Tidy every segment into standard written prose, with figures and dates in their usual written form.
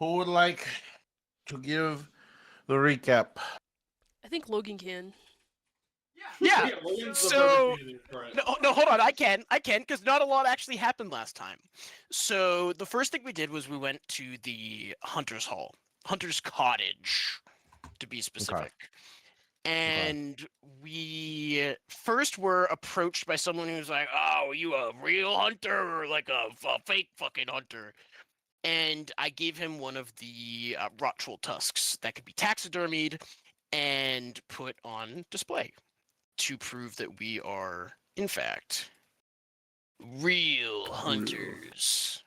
Who would like to give the recap? I think Logan can. Yeah. Logan's the perfect So candidate for it. no, hold on. I can, because not a lot actually happened last time. So the first thing we did was we went to the Hunter's Hall, Hunter's Cottage, to be specific. And we first were approached by someone who was like, "Oh, are you a real hunter or like a fake fucking hunter?" And I gave him one of the rot troll tusks that could be taxidermied and put on display to prove that we are, in fact, real hunters.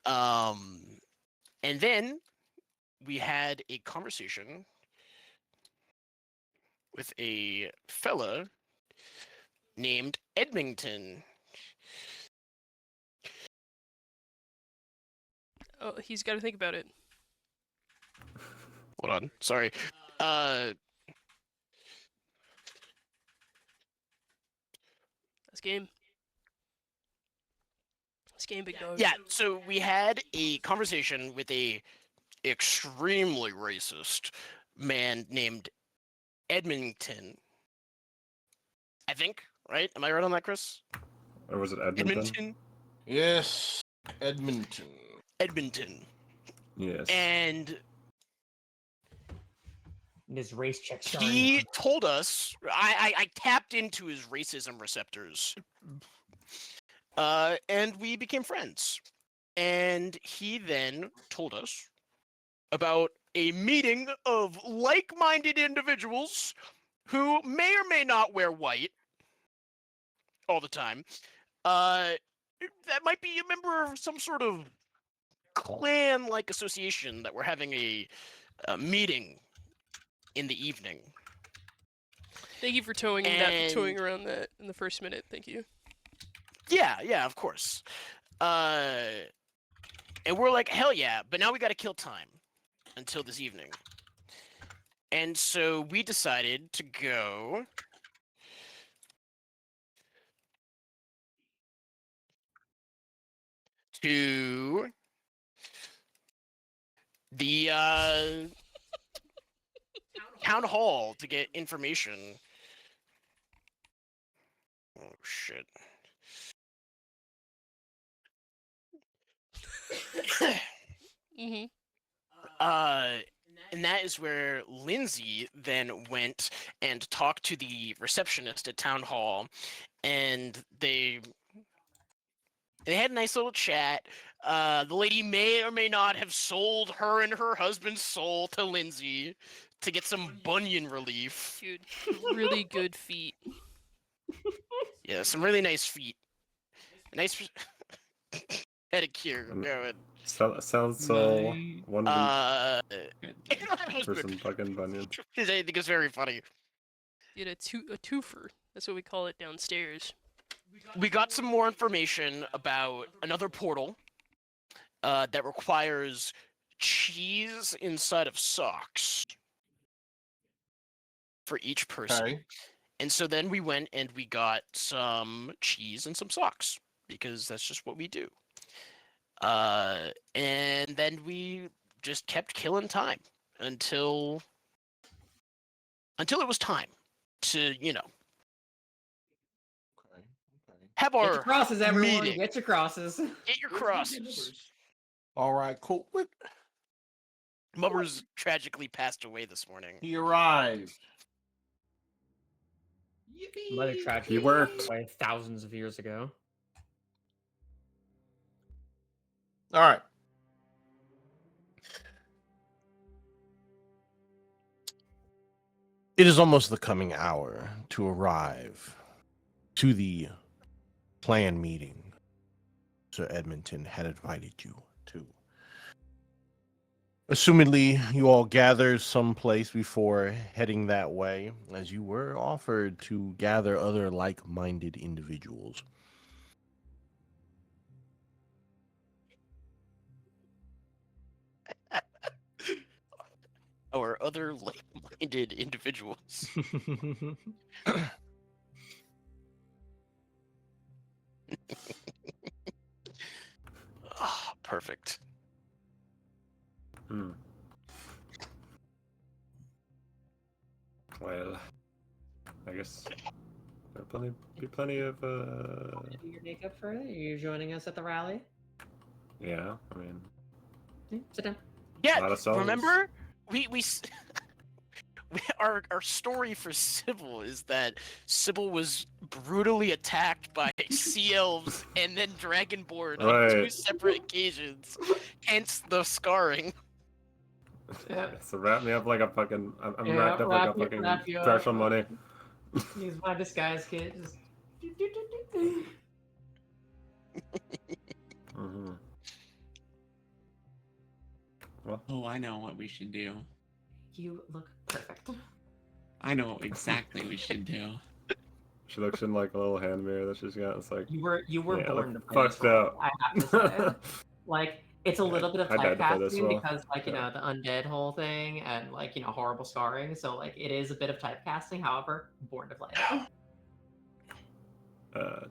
And then we had a conversation with a fella named Edmington. Oh, he's got to think about it. Hold on, sorry. That's game. That's game, big dog. Yeah, so we had a conversation with a extremely racist man named Edmington. I think, right? Am I right on that, Chris? Or was it Edmonton? Yes, Edmonton. Edmonton. Yes. And His race check. he told us, I tapped into his racism receptors, and we became friends. And he then told us about a meeting of like-minded individuals who may or may not wear white all the time. That might be a member of some sort of clan-like association that we're having a meeting in the evening. Thank you for towing around that in the first minute. Thank you. Yeah, of course. And we're like, hell yeah, but now we gotta kill time until this evening. And so we decided to go to the town hall to get information. Oh shit. Mm-hmm. And that is where Lindsay then went and talked to the receptionist at town hall, and they had a nice little chat. The lady may or may not have sold her and her husband's soul to Lindsay to get some bunion relief. Dude, really good feet. Yeah, some really nice feet. Nice pedicure going. Sounds so wonderful. For For some fucking bunion. I think it's very funny. Did a twofer. That's what we call it downstairs. We got some more information about another portal that requires cheese inside of socks for each person. Okay. And so then we went and we got some cheese and some socks because that's just what we do. And then we just kept killing time until it was time to, have Get our your crosses, everyone. meeting. Get your crosses. Get your crosses. All right, cool. Mubbers tragically passed away this morning. He arrived. Mother tragedy. He worked. Away thousands of years ago. All right. It is almost the coming hour to arrive to the plan meeting Sir Edmonton had invited you to. Assumedly, you all gathered someplace before heading that way, as you were offered to gather other like-minded individuals. Or other like-minded individuals. Oh, perfect. Hmm. Well, I guess there'll be plenty of Do your makeup further? Are you joining us at the rally? yeah. I mean, Sit down. Yeah, lot of souls. remember our story for Sybil is that Sybil was brutally attacked by sea elves and then dragonborn on 2 Right. separate occasions, hence the scarring. Yeah. So wrap me up like a fucking. I'm Yeah, wrapped up like a wrap you- fucking wrap you crush up. on money. Use my disguise kit. Just... Mm-hmm. Oh, I know what we should do. You look perfect. I know exactly what we should do. She looks in like a little hand mirror that she's got. It's like You were yeah, born to look play this fucked role, up. I have to say. Like, it's a Yeah, little bit of I died to play this typecasting role. because, like, you Yeah. know, the undead whole thing and, like, you know, horrible scarring. So, like, it is a bit of typecasting. However, born to play it.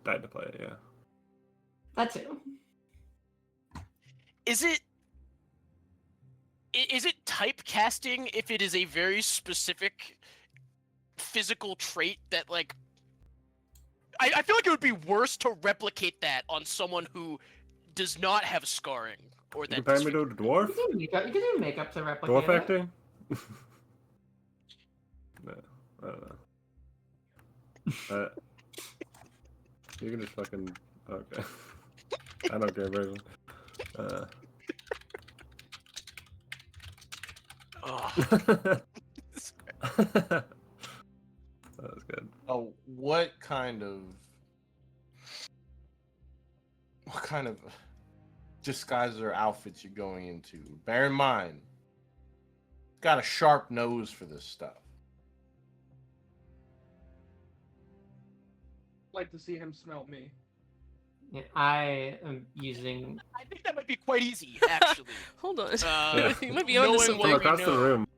Died to play it. Yeah. That too. Is it typecasting if it is a very specific physical trait that, like, I feel like it would be worse to replicate that on someone who does not have scarring or You that compare me to a dwarf? You can do makeup to replicate Dwarf it. acting? No, I don't know. You can just fucking okay. I don't care, bro. Ugh. That was good. Oh, what kind of disguises or outfits you're going into? Bear in mind, got a sharp nose for this stuff. Like to see him smell me. Yeah, I am using. I think that might be quite easy, actually. Hold on. Yeah. You might be onto knowing something. From what we across the know. room.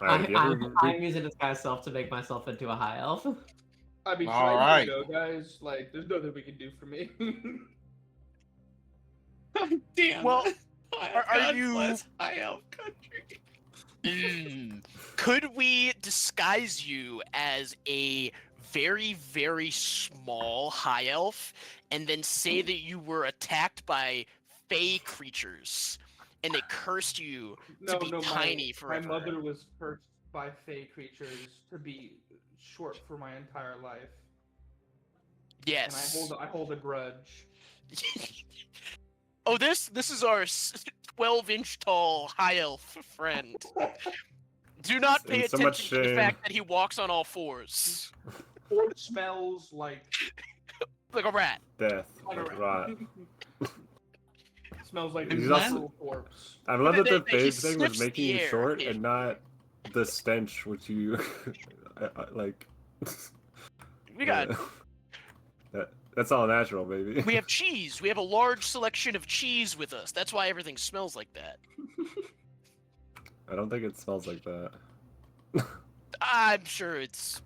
Alright, have you ever I'm using disguise self to make myself into a high elf. I mean, All try right. to go, guys. Like, there's nothing we can do for me. Damn. Well, are are you- high elf country? Could we disguise you as a very, very small high elf and then say that you were attacked by fey creatures and they cursed you to be tiny forever? My mother was cursed by fey creatures to be short for my entire life. Yes. And I hold a grudge. Oh, this is our 12-inch tall high elf friend. Do not pay In so much attention to the shame. fact that he walks on all fours. Or it smells like Like a rat. death? like a Like rat. rot. Smells like He's a also- little corpse. I love that the He phase thing was sniffs making the you air. short and not the stench which you like. We got That's all natural, baby. we have cheese. We have a large selection of cheese with us. That's why everything smells like that. I don't think it smells like that. I'm sure it's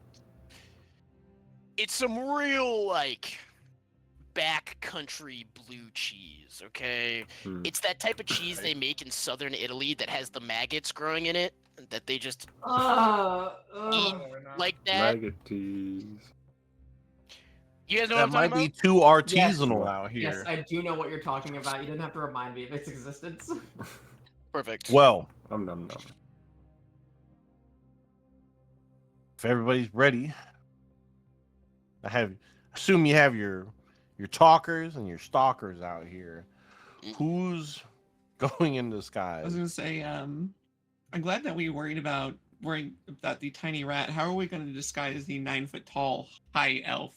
some real, like, backcountry blue cheese, okay? Hmm. It's that type of cheese they make in southern Italy that has the maggots growing in it that they just eat like that. Maggoties. You guys know That what I'm might talking be too artisanal Yes. out Yes, here. I do know what you're talking about. You didn't have to remind me of its existence. about? Perfect. Well, Nom. if everybody's ready, assume you have your talkers and your stalkers out here. Who's going in I was disguise? gonna say, I'm glad that we worried about the tiny rat. How are we going to disguise the 9-foot tall high elf?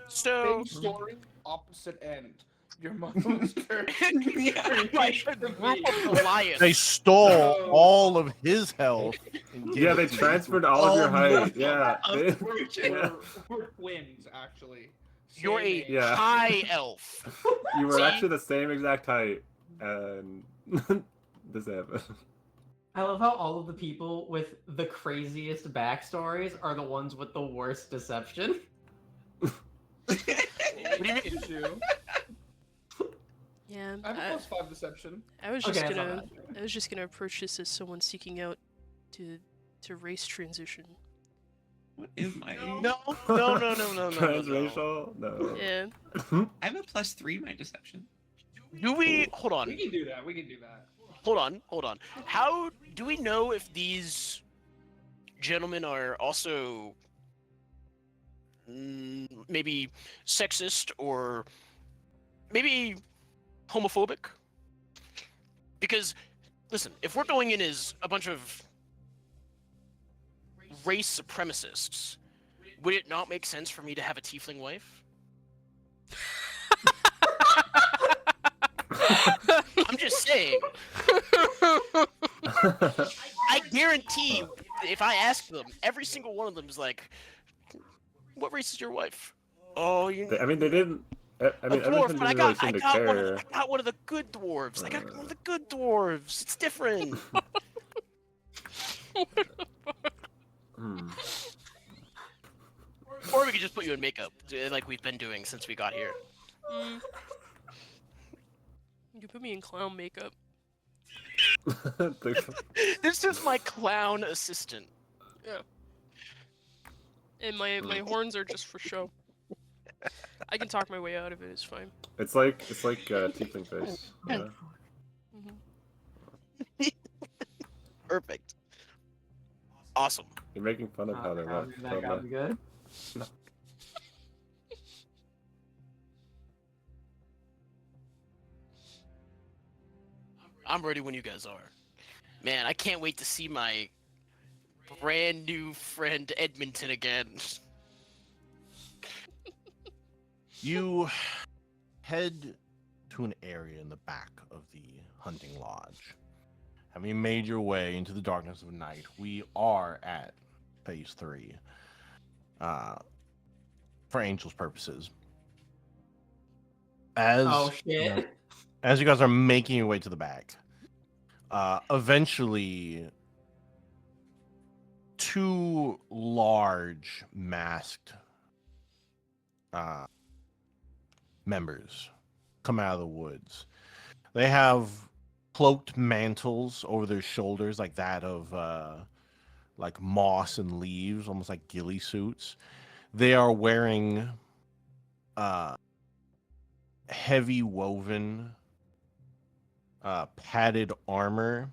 So, Same story, opposite end. Your mother was cursed. Yeah. like a group of Goliaths. They stole all of his health. And gave Yeah, it they to you. transferred all of your height. Yeah. We're, Yeah. we're twins, actually. You're Same a age. Yeah. high elf. You were See? actually the same exact height, and this happened. I love how all of the people with the craziest backstories are the ones with the worst deception. What do you mean? Issue. Yeah. I have a +5 deception. I was Okay, just that's not gonna. bad. I was just gonna approach this as someone seeking out to race transition. What is my? No, no. Transracial? No. Yeah. I have a +3 my deception. Do we hold on? We can do that. We can do that. Hold on. How do we know if these gentlemen are also maybe sexist or maybe homophobic? Because listen, if we're going in as a bunch of race supremacists, would it not make sense for me to have a tiefling wife? I'm just saying. I guarantee if I ask them, every single one of them is like, "What race is your wife?" Oh, you. I mean, they didn't. I mean, a dwarf, Edmonton but I didn't really got, I seem to got one. care. I got one of the good dwarves. I got one of the good dwarves. It's different. Hmm. Or we could just put you in makeup, like we've been doing since we got here. Mm. You can put me in clown makeup. This is my clown assistant. And my horns are just for show. I can talk my way out of it. It's fine. It's like tiefling face. Yeah. Hmm. Perfect. Awesome. You're making fun of how they look. That got me good. I'm ready when you guys are. Man, I can't wait to see my brand new friend Edmonton again. You head to an area in the back of the hunting lodge. Having made your way into the darkness of night, we are at phase 3. For Angel's purposes. Oh shit. As you guys are making your way to the back, eventually 2 large masked members come out of the woods. They have cloaked mantles over their shoulders, like that of like moss and leaves, almost like ghillie suits. They are wearing heavy woven padded armor,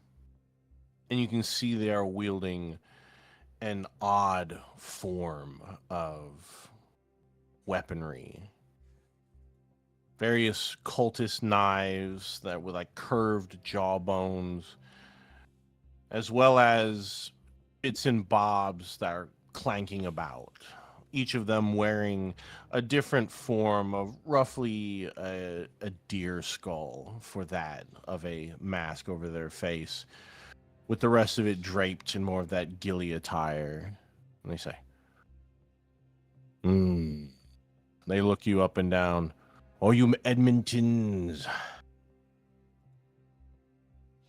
and you can see they are wielding an odd form of weaponry. Various cultist knives that with like curved jawbones, as well as bits and bobs that are clanking about. Each of them wearing a different form of roughly a deer skull for that of a mask over their face, with the rest of it draped in more of that ghillie attire. And they say, They look you up and down. Oh, you Edmontons.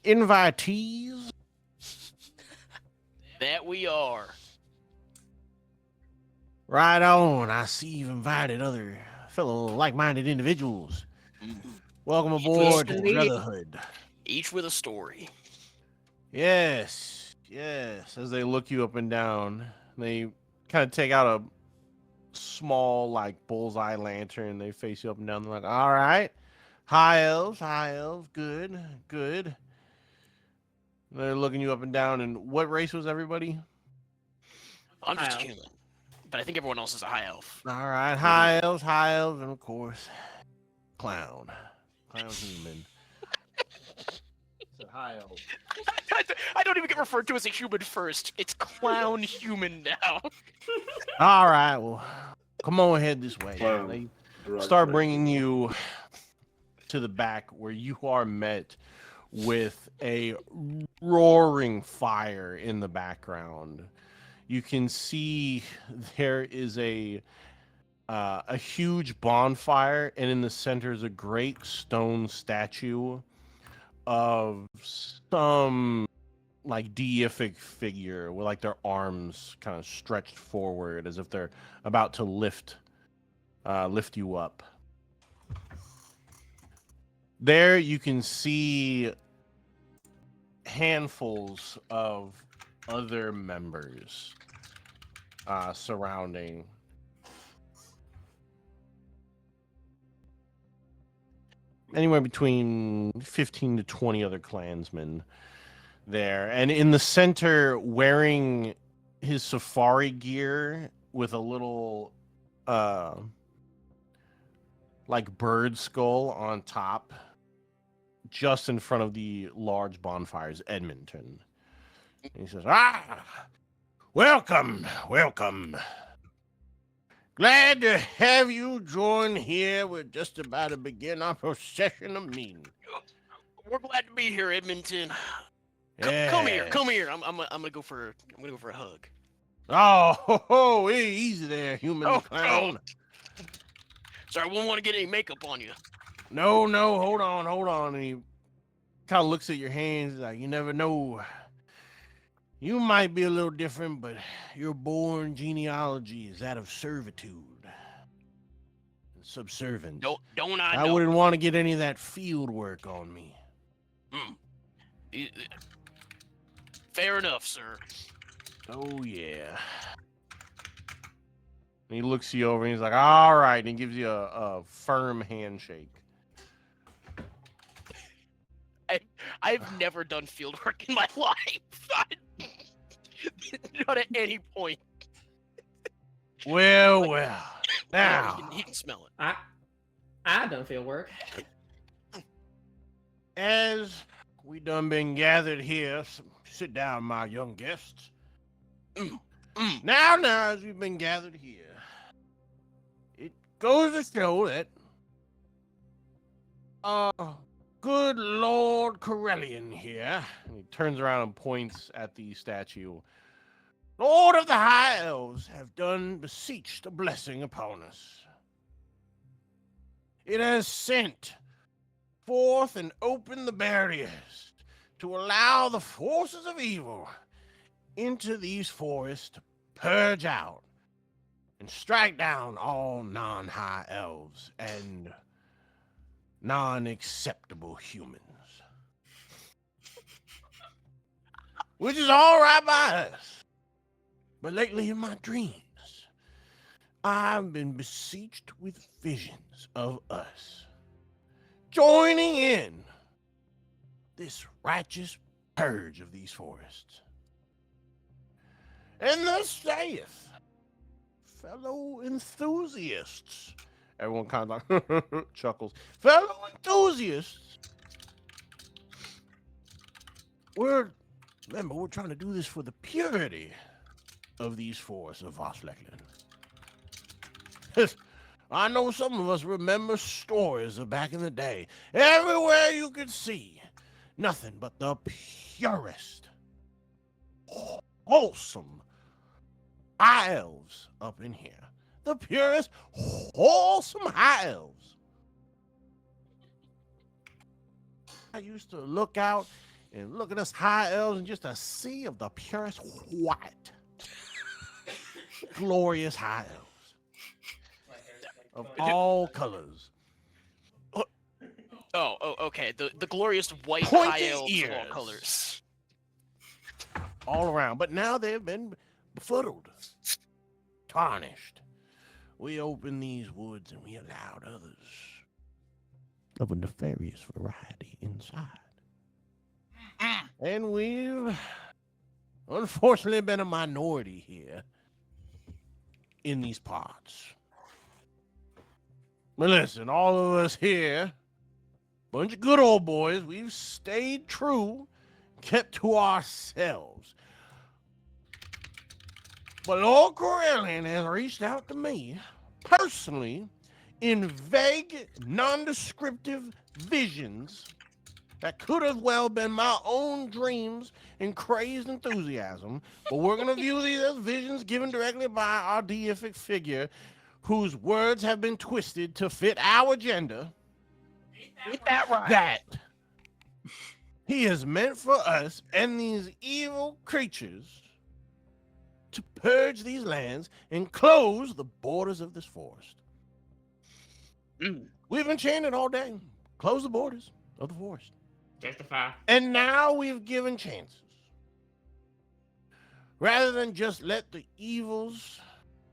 Invitees? That we are. Right on. I see you've invited other fellow like-minded individuals. Welcome aboard to the Brotherhood. Each with a story. Yes, yes. As they look you up and down, they kind of take out a small, like, bullseye lantern. They face you up and down. They're like, all right. High elves, good, good. They're looking you up and down. And what race was everybody? I'm just a High elf. human. But I think everyone else is a high elf. All right, high elves, and of course, clown. Clown human. So high elf. I don't even get referred to as a human first. It's clown human now. All right, well, come on, head this way. Clown. They start bringing you to the back where you are met with a roaring fire in the background. You can see there is a huge bonfire, and in the center is a great stone statue of some like deific figure with like their arms kind of stretched forward as if they're about to lift you up. There you can see handfuls of other members surrounding. Anywhere between 15 to 20 other clansmen there. And in the center, wearing his safari gear with a little like bird skull on top, just in front of the large bonfires, Edmonton. And he says, welcome, welcome. Glad to have you join here. We're just about to begin our procession of meeting. We're glad to be here, Edmonton. Yes. Come here. I'm gonna go for a hug. Oh, easy there, human clown. Sorry, I wouldn't want to get any makeup on you. No, hold on. And he kind of looks at your hands like, you never know. You might be a little different, but your born genealogy is that of servitude and subservience. Don't I know? I wouldn't want to get any of that field work on me. Fair enough, sir. Oh, yeah. And he looks you over and he's like, all right. And he gives you a firm handshake. I've never done field work in my life. Not at any point. Well. Now, he can smell it. I done field work. as we done been gathered here, sit down, my young guests. Now, as we've been gathered here, it goes to show that good Lord Corellian here, and he turns around and points at the statue. Lord of the High Elves have done beseeched a blessing upon us. It has sent forth and opened the barriers to allow the forces of evil into these forests to purge out and strike down all non-high elves and non-acceptable humans. Which is all right by us. But lately in my dreams, I've been beseeched with visions of us joining in this righteous purge of these forests. And thus saith, fellow enthusiasts. Everyone kind of like chuckles. Fellow enthusiasts, we're trying to do this for the purity of these forests of Voslekland. I know some of us remember stories of back in the day. Everywhere you could see, nothing but the purest, wholesome high elves up in here. The purest, wholesome high elves. I used to look out and look at us high elves and just a sea of the purest white, glorious high elves of all colors. Oh, okay. The glorious white Pointy high elves of all ears. colors. All around. But now they've been befuddled, tarnished. We opened these woods and we allowed others of a nefarious variety inside. And we've unfortunately been a minority here in these parts. But listen, all of us here, bunch of good old boys, we've stayed true, kept to ourselves. But Lord Corellian has reached out to me personally in vague, nondescriptive visions that could have well been my own dreams and crazed enthusiasm. But we're going to view these as visions given directly by our deific figure, whose words have been twisted to fit our agenda. Ain't that right? That he has meant for us and these evil creatures to purge these lands and close the borders of this forest. We've been chanting all day. close the borders of the forest. Justify. And now we've given chances. Rather than just let the evils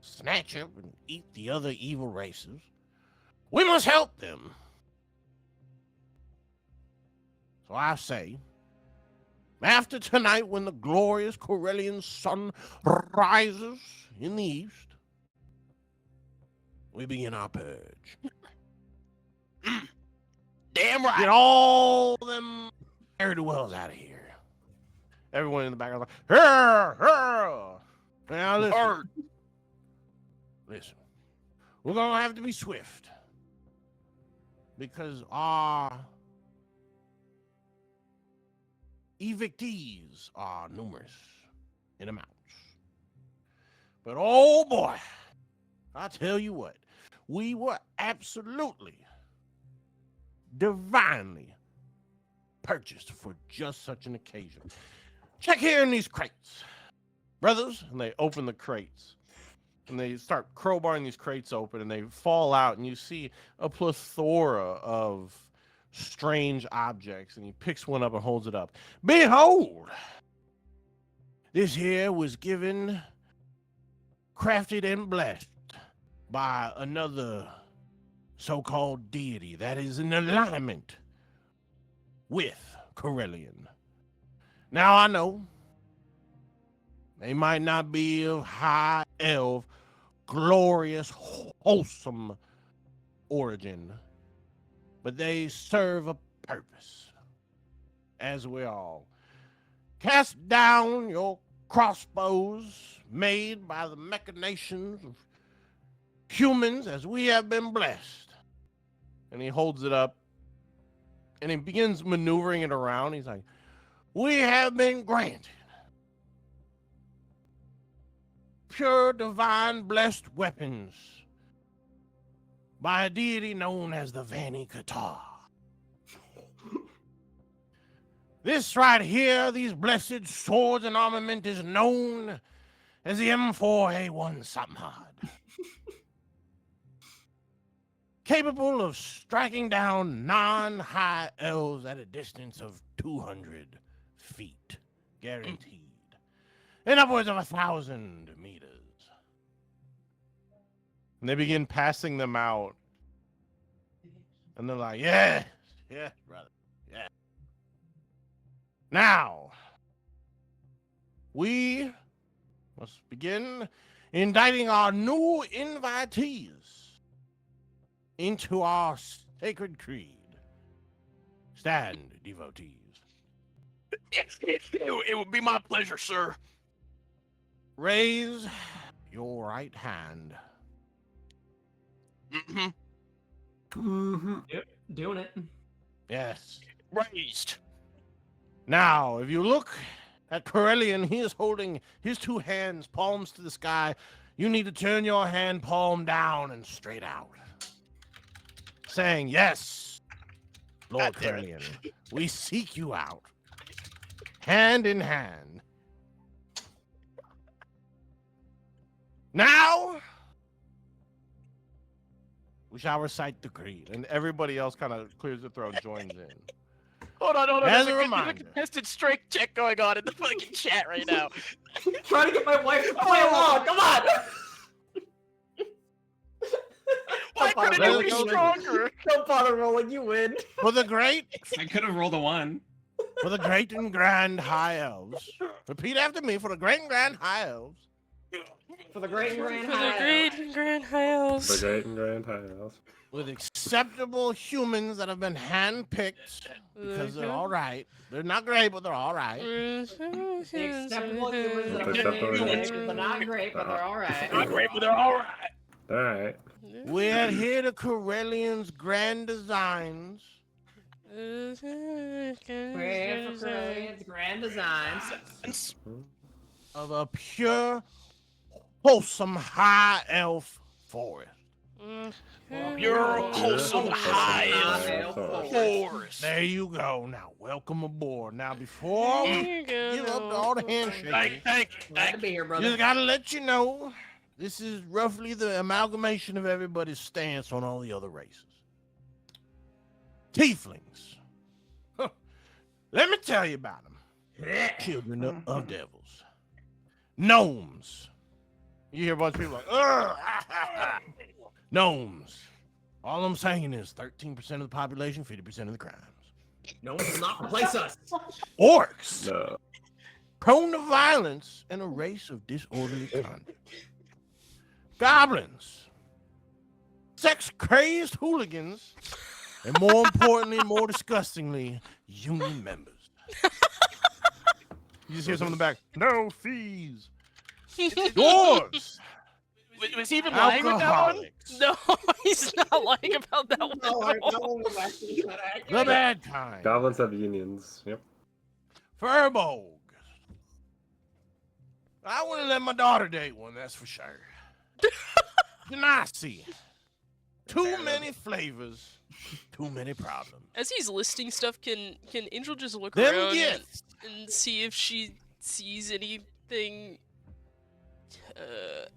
snatch up and eat the other evil races, we must help them. So I say, after tonight, when the glorious Corellian sun rises in the east, we begin our purge. Damn right. Get all them ne'er-do-wells out of here. Everyone in the background like, hurr. Now listen. Listen. We're gonna have to be swift. Because our evictees are numerous in amounts. But oh boy, I tell you what, we were absolutely divinely purchased for just such an occasion. Check here in these crates, brothers. And they open the crates. And they start crowbarring these crates open, and they fall out, and you see a plethora of strange objects. And he picks one up and holds it up. Behold, this here was given, crafted, and blessed by another so-called deity that is in alignment with Corellian. Now I know they might not be of high elf, glorious, wholesome origin, but they serve a purpose. As we all cast down your crossbows made by the machinations of humans as we have been blessed. And he holds it up and he begins maneuvering it around. He's like, we have been granted pure, divine, blessed weapons by a deity known as the Vani Qatar. This right here, these blessed swords and armament is known as the M4A1 Samhad. Capable of striking down non-high elves at a distance of 200 feet, guaranteed, and upwards of 1,000 meters. And they begin passing them out, and they're like, yes, brother, yeah. Now, we must begin indicting our new invitees into our sacred creed. Stand, devotees. It would be my pleasure, sir. Raise your right hand. Mm-hmm. Mm-hmm. Yep, doing it. Yes. Raised. Now, if you look at Corellian, he is holding his two hands, palms to the sky. You need to turn your hand palm down and straight out. Saying, yes, Lord God damn it. Corellian, we seek you out. Hand in hand. Now, we shall recite the creed. And everybody else kind of clears their throat and joins in. Hold on. As a There's reminder. contested strength check going on in the fucking chat right now. Trying to get my wife to play along. Come on. Why Don't bother couldn't you rolling. be stronger? Don't bother rolling. You win. For the great I could have rolled a 1. For the great and grand high elves. Repeat after me. For the great and grand high elves. For the great and grand For the high. great and grand high elves. The great and grand house. With acceptable humans that have been handpicked because they're all right. They're not great, but they're all right. The acceptable humans that are Acceptable humans, humans. but not great, but they're alright. Not great, but they're all right. All right. We adhere to Corellian's grand designs We're here for Corellian's grand designs. of a pure, wholesome high elf forest. You're a wholesome Yeah. high elf force. There you go. Now, welcome aboard. Now, before we give up all the handshaking, Thank you. Glad to be here, brother. just gotta let you know, this is roughly the amalgamation of everybody's stance on all the other races. Tieflings. Huh. Let me tell you about them. Children of devils. Gnomes. You hear a bunch of people like, ugh, gnomes. All I'm saying is 13% of the population, 50% of the crimes. No one will not replace us. Orcs. No. Prone to violence and a race of disorderly conduct. Goblins. Sex-crazed hooligans. And more importantly, more disgustingly, union members. You just hear someone in the back, no fees. Dwarves. Was he even lying with that one? Alcoholics. No, he's not lying about that one. No, at all. no one was actually not The accurate. bad kind. Goblins have unions. Yep. Furbolgs. I wouldn't let my daughter date one, that's for sure. Genasi. Too many flavors, too many problems. As he's listing stuff, can Angel just look Them around gifts. and see if she sees anything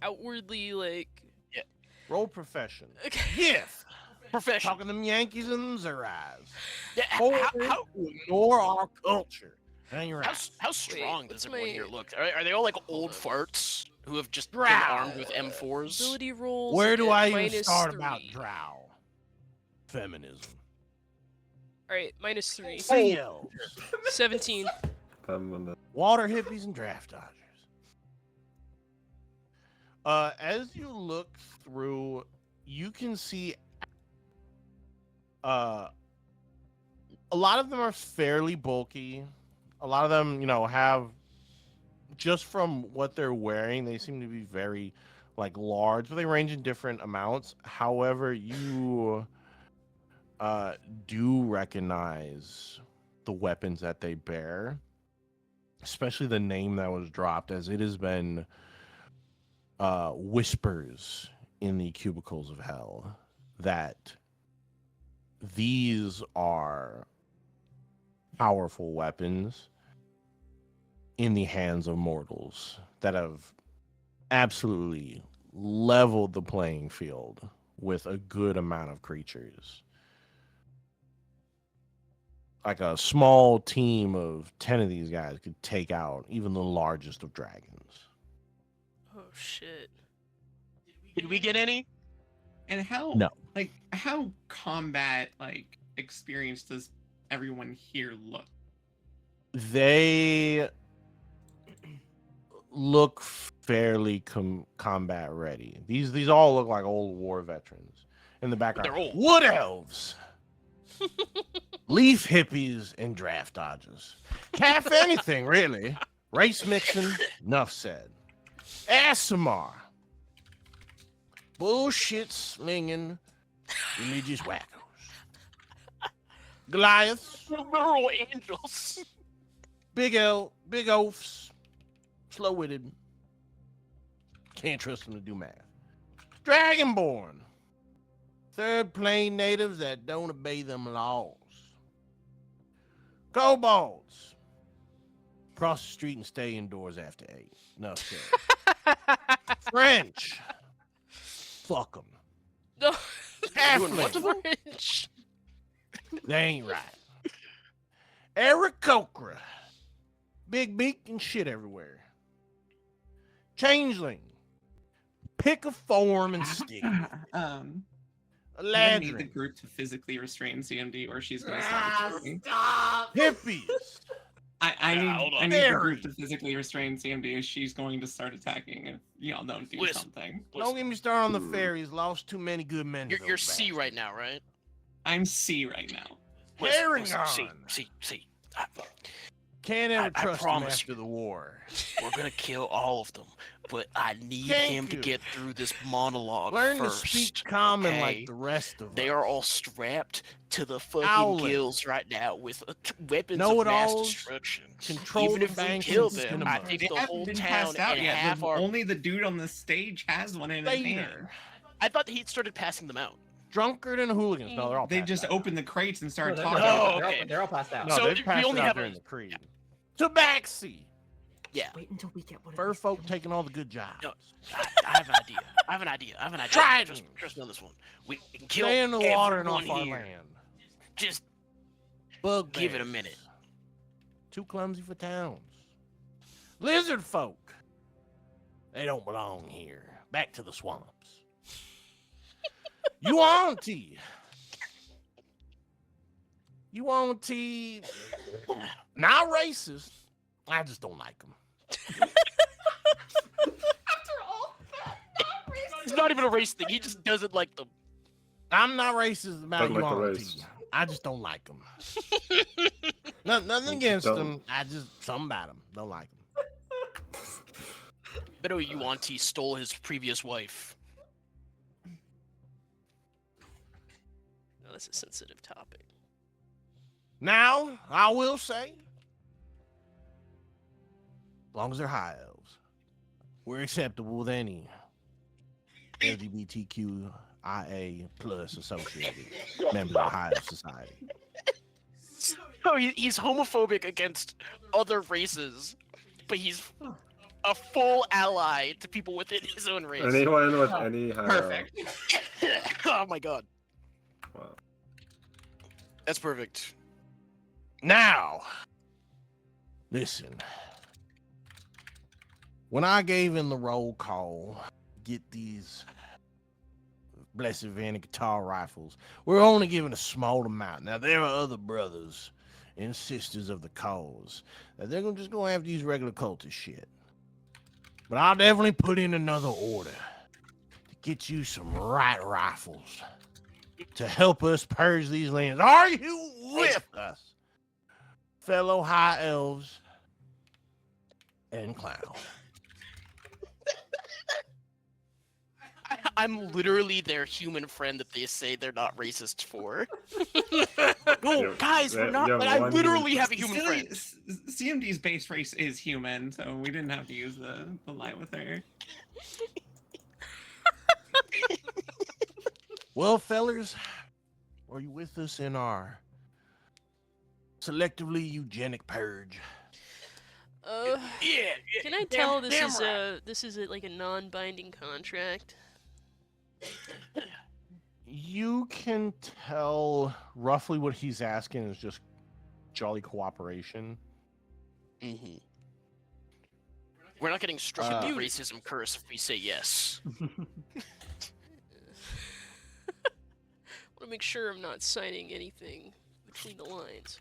outwardly like? Roll profession. Okay. Gift. Profession. Talking them Yankees and them eyes. Yeah, How ignore our culture. And your eyes. how strong Wait, does what's everyone my- here look? Are they all like old farts who have just been Drow. armed with M4s? Ability rolls. Where do at I even minus start 3. about drow? Feminism. All right, -3. Sea elves. 17. Water hippies and draft dodgers. As you look through, you can see a lot of them are fairly bulky. A lot of them, have just from what they're wearing, they seem to be very like large, but they range in different amounts. However, you do recognize the weapons that they bear, especially the name that was dropped, as it has been whispers in the cubicles of hell that these are powerful weapons in the hands of mortals that have absolutely leveled the playing field with a good amount of creatures. Like a small team of 10 of these guys could take out even the largest of dragons. Oh shit. Did we get any? And how No. how combat experienced does everyone here look? They look fairly combat ready. These all look like old war veterans. In the background, They're old. wood elves, leaf hippies, and draft dodgers. Half anything really. Race mixing. Enough said. Asimar, bullshit slinging religious wackos. Goliaths, Literal angels. big oafs, slow-witted. Can't trust them to do math. Dragonborn, third plane natives that don't obey them laws. Kobolds, cross the street and stay indoors after 8. Enough said. French, fuck them. No. Halfling, French. they ain't right. Aarakocra, big beak and shit everywhere. Changeling, pick a form and stick. I need the Eladrin, group to physically restrain CMD, or she's going to start attacking. Stop! hippies, I hold on. need the Very. group to physically restrain CMD. She's going to start attacking if y'all don't do Listen. something. don't get me started on the fairies. Lost too many good men. to You're those C right bastards. now, right? I'm C right now. Listen, C. C. Can't ever I trust him promise after the war. We're gonna kill all of them, but I need Thank him to you. get through this monologue Learn first. to speak common okay? like the rest of They us. are all strapped to the fucking Owling. gills right now with weapons Know of it mass alls, destruction. control Even the if we banks kill and them, cinema. I think They the haven't whole been town passed out and yet. half our. Only the dude on the stage has one in his hand. Vader. I thought he'd started passing them out. Drunkard and hooligans. No, they're all They passed just out. opened the crates and started they're, talking. Oh, they're, okay. all, they're all passed out. No, So they we passed only out have during a- the creed. Tabaxi. Yeah, Wait until we get one of Fur these folk people. taking all the good jobs. No, I have an idea. I have an idea. Try it. Trust me on this one. We can kill Stay in the water and everyone off our here. land. Just Bug give it a minute. Too clumsy for towns. Lizard folk. They don't belong here. Back to the swamps. You auntie. Not racist. I just don't like them. After all that, not racist. It's not even a race thing. He just doesn't like them. I'm not racist about Don't you like the auntie. race. I just don't like them. Nothing against Don't. them. I just something about them. Don't like them. Beto Yuanti stole his previous wife. No, that's a sensitive topic. Now, I will say, as long as they're high elves, we're acceptable with any LGBTQIA plus associated members of high elf society. Oh, he's homophobic against other races, but he's a full ally to people within his own race. Anyone with any Perfect. Oh my god. Wow. That's perfect. Now, listen. When I gave in the roll call, get these blessed Vanna guitar rifles, we're only giving a small amount. Now, there are other brothers and sisters of the cause that they're just going to have to use regular cultist shit. But I'll definitely put in another order to get you some right rifles to help us purge these lands. Are you with us, fellow high elves and clowns? I'm literally their human friend that they say they're not racist for. No, You- guys, we're you not. have But I one literally human- have a human friend. CMD's base race is human, so we didn't have to use the line with her. Well, fellers, are you with us in our selectively eugenic purge? Yeah. Can I tell this is like a non-binding contract? You can tell roughly what he's asking is just jolly cooperation. Mm-hmm. We're not getting struck with the Beauty. racism curse if we say yes. I want to make sure I'm not signing anything between the lines.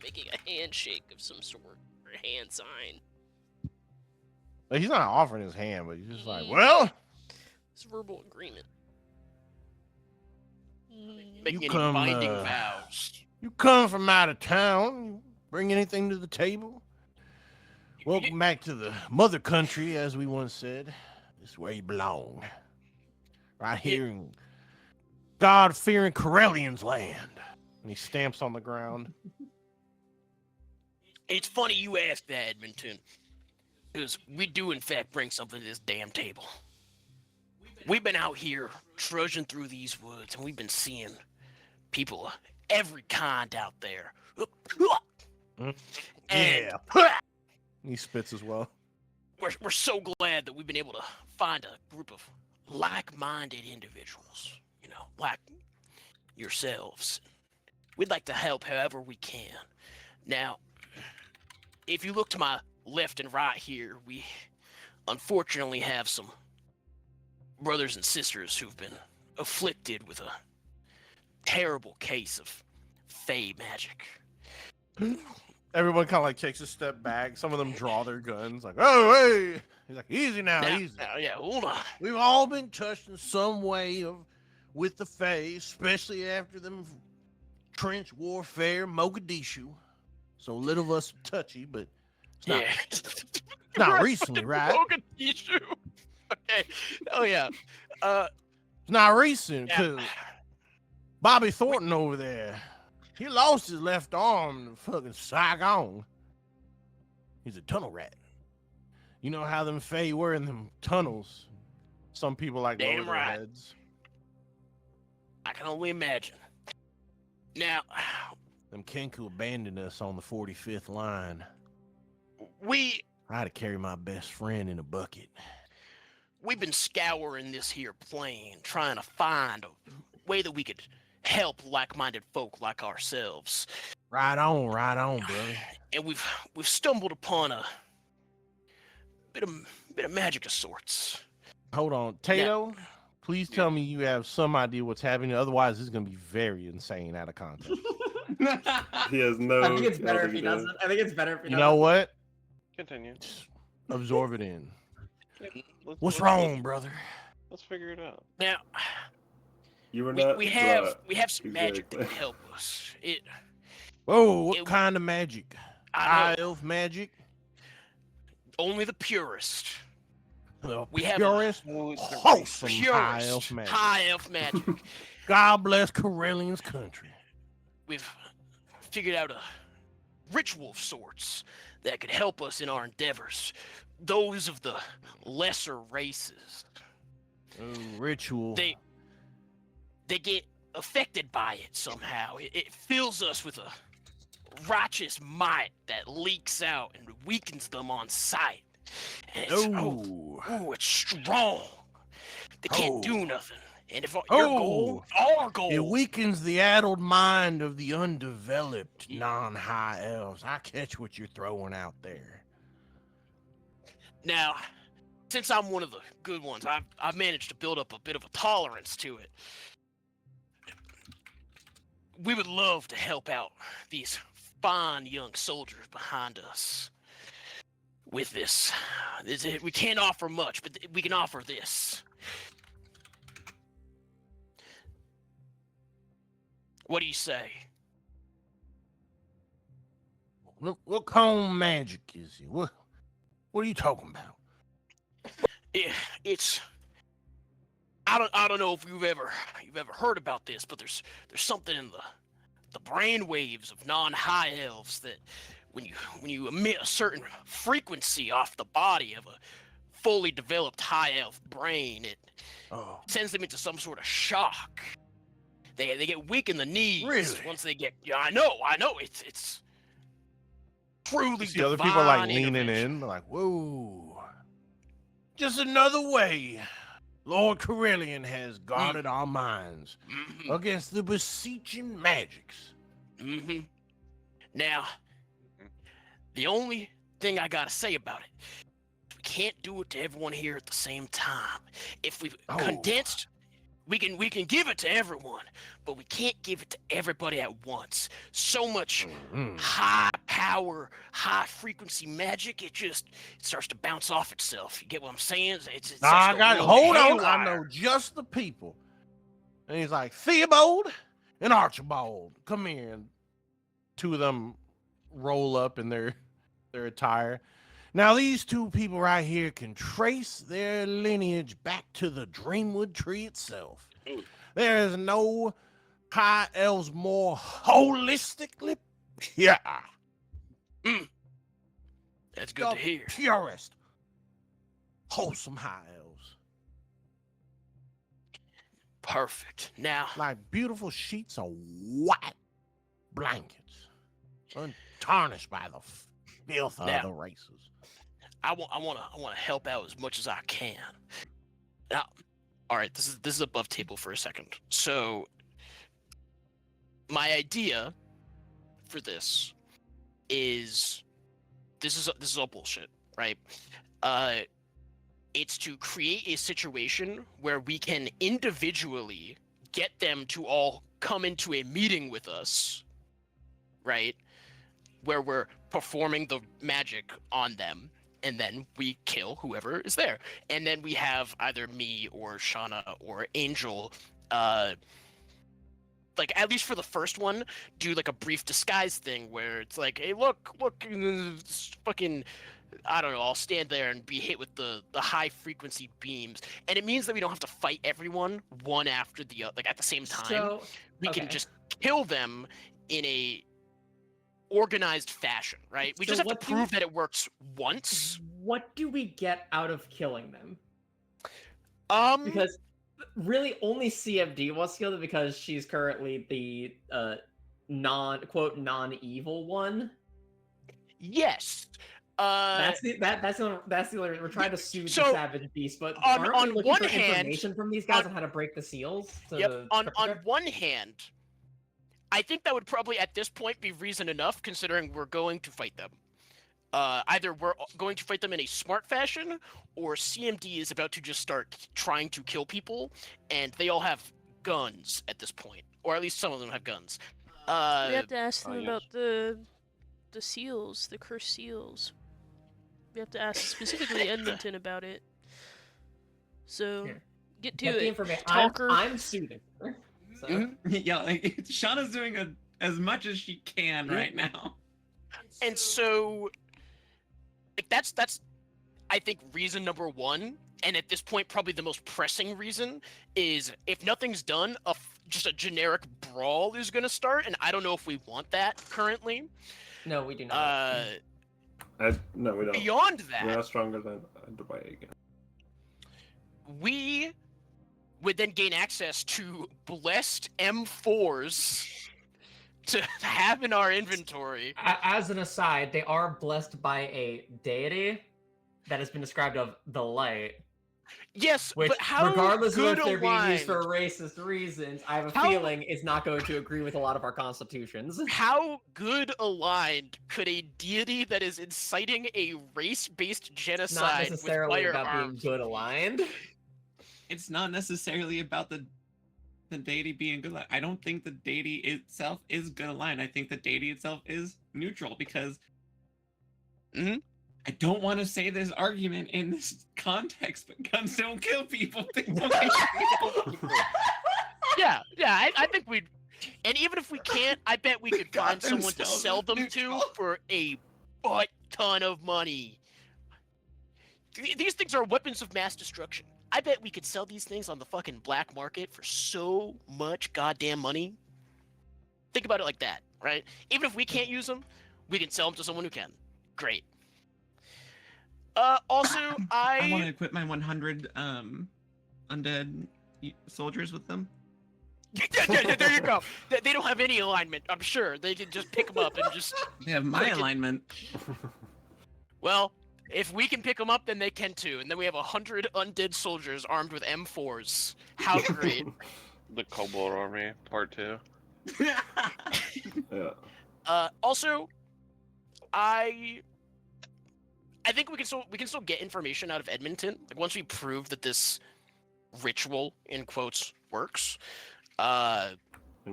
Making a handshake of some sort, or a hand sign. Like, he's not offering his hand, but he's just like, well, It's a verbal agreement. Mm, Making any come, binding vows. you come from out of town, you bring anything to the table? Welcome back to the mother country, as we once said. This is where you belong. Right here in God-fearing Corellian's land. And he stamps on the ground. It's funny you asked that, Edmonton. Because we do, in fact, bring something to this damn table. We've been out here trudging through these woods, and we've been seeing people of every kind out there. And Yeah. He spits as well. we're so glad that we've been able to find a group of like-minded individuals, you know, like yourselves. We'd like to help however we can. Now, if you look to my left and right here, we unfortunately have some brothers and sisters who've been afflicted with a terrible case of fey magic. Everyone kind of like takes a step back. Some of them draw their guns, like, oh, hey. He's like, easy now, easy. Yeah, hold on. We've all been touched in some way with the Fae, especially after them trench warfare, Mogadishu. So a little of us touchy, but it's not, Yeah. it's not recently, right? Mogadishu. Okay. Oh yeah. It's not recent, Yeah. because Bobby Thornton over there, he lost his left arm to fucking Saigon. He's a tunnel rat. You know how them Fae were in them tunnels. Some people like lower Damn their right. heads. I can only imagine. Now, Them Kenku abandoned us on the 45th line. we I had to carry my best friend in a bucket. we've been scouring this here plain, trying to find a way that we could help like-minded folk like ourselves. Right on, brother. And we've stumbled upon a bit of magic of sorts. Hold on, Tato. Please tell me you have some idea what's happening. Otherwise, this is gonna be very insane out of context. He has no. I think it's I better don't if he think does. doesn't. I think it's better if he You doesn't. know what? Continue. Just absorb it in. What's Let's- wrong, brother? Let's figure it out. Now, You were we, not. we have some exactly. magic that can help us. Whoa, what It- kind of magic? I High know, elf magic? only the purest. The We have purest, Who's the wholesome high Purest elf magic. high elf magic. God bless Corellian's country. We've figured out a ritual of sorts that could help us in our endeavors. Those of the lesser races. Oh, ritual. They get affected by it somehow. It fills us with a righteous might that leaks out and weakens them on sight. And it's, it's strong. They can't do nothing. And if our goal, It weakens the addled mind of the undeveloped non-high elves. I catch what you're throwing out there. now, since I'm one of the good ones, I've managed to build up a bit of a tolerance to it. We would love to help out these fine young soldiers behind us with this. We can't offer much, but we can offer this. What do you say? What kind of magic is it? What are you talking about? It's I don't know if you've ever heard about this, but there's something in the brain waves of non-high elves that when you emit a certain frequency off the body of a fully developed high elf brain, it sends them into some sort of shock. They get weak in the knees Really? once they get. Yeah, I know. It's truly. See other people are like divine leaning intervention. in, they're like, whoa. Just another way Lord Corellian has guarded our minds Mhm. against the beseeching magics. Mm-hmm. Now, the only thing I gotta say about it, we can't do it to everyone here at the same time. If we condensed, we can give it to everyone, but we can't give it to everybody at once. So much high power, high frequency magic, it starts to bounce off itself. You get what I'm saying? It Nah, starts I to got go hold on. I haywire. know just the people. And he's like, Theobald and Archibald, come here. And two of them roll up in their attire. Now, these two people right here can trace their lineage back to the Dreamwood tree itself. There is no high elves more holistically That's good to hear. purest, wholesome high elves. Perfect. Now, Like beautiful sheets of white blankets, untarnished by the filth of Now- the races. I want to help out as much as I can. Now, all right, this is above table for a second. So, my idea for this is this is all bullshit, right? It's to create a situation where we can individually get them to all come into a meeting with us, right? Where we're performing the magic on them, and then we kill whoever is there. And then we have either me or Shauna or Angel, like at least for the first one, do like a brief disguise thing where it's like, hey, look, fucking, I don't know, I'll stand there and be hit with the high frequency beams. And it means that we don't have to fight everyone one after the other, like at the same time. So, We can okay. just kill them in a organized fashion, right? We So just have to what do prove that it works once. What do we get out of killing them? Because Because really only CFD was killed because she's currently the non-evil one. yes. That's the only we're trying to soothe So, the savage beast, but on aren't we looking one for hand- information from these guys on how to break the seals? Yep. On prepare? one hand, I think that would probably at this point be reason enough, considering we're going to fight them. Either we're going to fight them in a smart fashion, or CMD is about to just start trying to kill people, and they all have guns at this point, or at least some of them have guns. We have to ask them yes. about the seals, the cursed seals. We have to ask specifically Edmonton about it. So, Here. get to Get the it, information. talker. I'm soothing her. So. Yeah, like Shauna's doing as much as she can right now. And so, like that's I think reason number one, and at this point probably the most pressing reason is if nothing's done, just a generic brawl is gonna start, and I don't know if we want that currently. No, we do not. No, we don't. Beyond We're that, not stronger than Dubai again. we would then gain access to blessed M4s to have in our inventory. As an aside, they are blessed by a deity that has been described of the light. Yes, Which, but how regardless of good if they're being used for aligned- racist reasons, I have a How- feeling is not going to agree with a lot of our constitutions. How good aligned could a deity that is inciting a race-based It's genocide not with necessarily about being firearms? good aligned. It's not necessarily about the deity being good. I don't think the deity itself is good aligned. I think the deity itself is neutral because Mhm. I don't want to say this argument in this context, but guns don't kill people. They don't kill people. Yeah, I think we'd. And even if we can't, I bet we could God find someone to themselves sell is them neutral. to for a butt ton of money. These things are weapons of mass destruction. I bet we could sell these things on the fucking black market for so much goddamn money. Think about it like that, right? Even if we can't use them, we can sell them to someone who can. Great. Also, I want to equip my 100 undead soldiers with them. Yeah, there you go. They don't have any alignment, I'm sure. They can just pick them up and just. They have my Like it- alignment. Well, if we can pick them up, then they can too. And then we have 100 undead soldiers armed with M4s. How great. The Kobold Army, Part 2. Yeah. Also, I think we can still get information out of Edmonton. Like once we prove that this ritual in quotes works,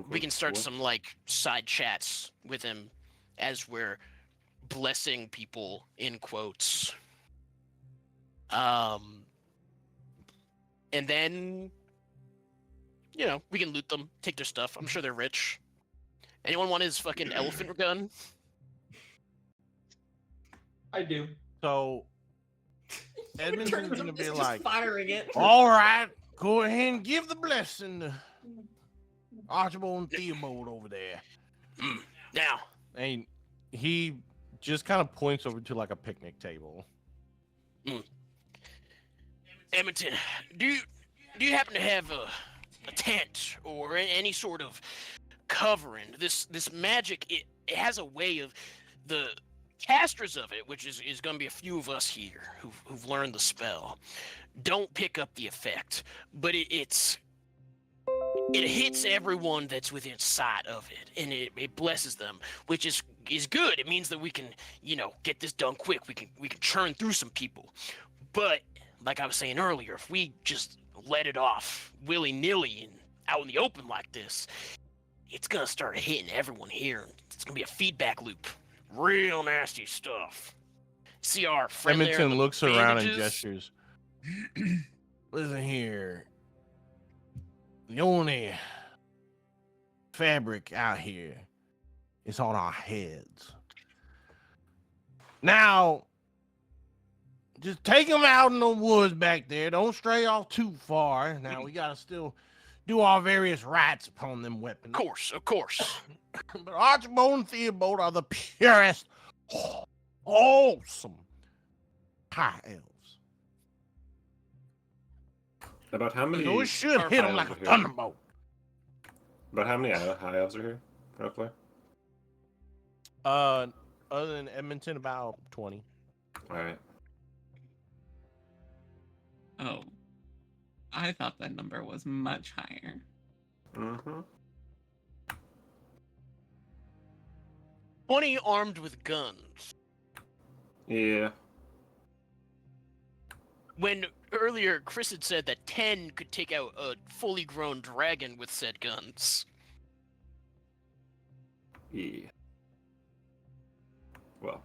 we can start What? some like side chats with him as we're blessing people in quotes. And then we can loot them, take their stuff. I'm sure they're rich. Anyone want his fucking elephant gun? I do. So Edmonton's gonna be like, firing it. all right, go ahead and give the blessing to Archibald and Theobald over there. Now, And he just kind of points over to like a picnic table. Edmonton, do you happen to have a tent or any sort of covering? This magic, it has a way of the casters of it, which is going to be a few of us here who've learned the spell. Don't pick up the effect, but it hits everyone that's within sight of it, and it blesses them, which is good. It means that we can get this done quick. We can churn through some people, but like I was saying earlier, if we just let it off willy-nilly and out in the open like this, it's gonna start hitting everyone here. It's gonna be a feedback loop. Real nasty stuff. See our friend there in Edmonton the looks around and bandages? gestures. Listen here. The only fabric out here is on our heads. Now, just take them out in the woods back there. Don't stray off too far. Now, we got to still do our various rites upon them weapons. Of course. But Archibald and Theobald are the purest, awesome high elves. About how many? So it should hit them like a elves are here? thunderbolt. About how many high elves are here, roughly? Other than Edmonton, about 20. All right. Oh, I thought that number was much higher. Mm-hmm. 20 armed with guns. Yeah. When earlier Chris had said that 10 could take out a fully grown dragon with said guns. Yeah. Well.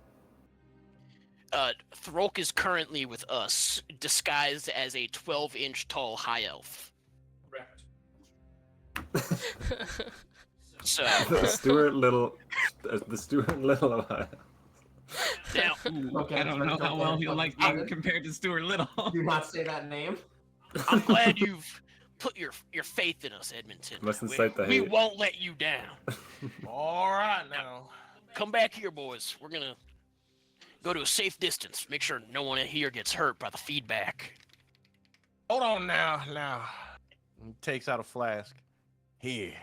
Throlk is currently with us, disguised as a 12-inch tall high elf. Correct. So the Stuart Little of Ohio. now, Okay, I don't know how well he'll like being Pardon? compared to Stuart Little. Do not say that name. I'm glad you've put your faith in us, Edmonton. Must incite the We hate. won't let you down. All right now. Come back here, boys. We're gonna go to a safe distance. Make sure no one here gets hurt by the feedback. Hold on now. He takes out a flask. Here.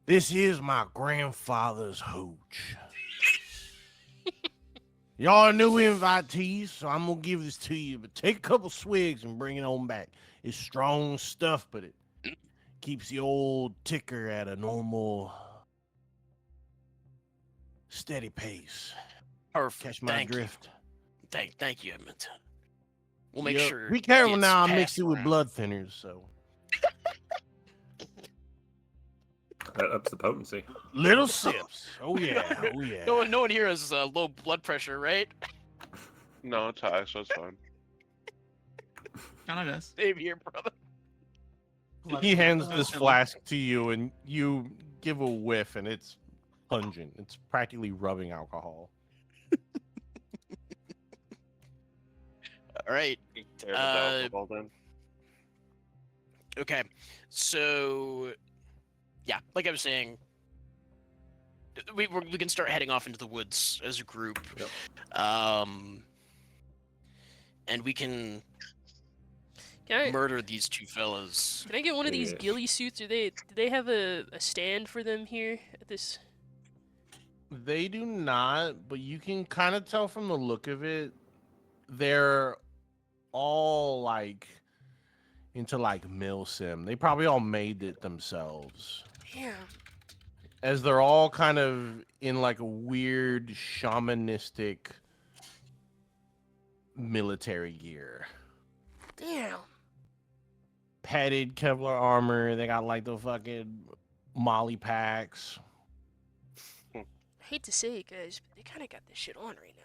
This is my grandfather's hooch. Y'all are new invitees, so I'm gonna give this to you. But take a couple swigs and bring it on back. It's strong stuff, but it keeps the old ticker at a normal, steady pace. Perfect. Catch my Thank drift. you. Thank you, Edmonton. We'll make Yep. sure. Be careful it's now. I passed mixed it with around. blood thinners, so That ups the potency. little sips. Oh yeah. Oh yeah. No one here has low blood pressure, right? No, it's high, so it's fine. Kind of does. Same here, brother. He hands this flask to you, and you give a whiff, and it's pungent. It's practically rubbing alcohol. All right. Terrible alcohol then. Okay. So, yeah, like I was saying, we can start heading off into the woods as a group. Yep. And we can Can I, murder these two fellas. can I get one of these Yeah. ghillie suits? Do they have a stand for them here at this? They do not, but you can kind of tell from the look of it, they're all like into like milsim. They probably all made it themselves, Damn. as they're all kind of in like a weird shamanistic military gear. Damn. Padded Kevlar armor. They got like the fucking molly packs. I hate to say it, guys, but they kind of got this shit on right now.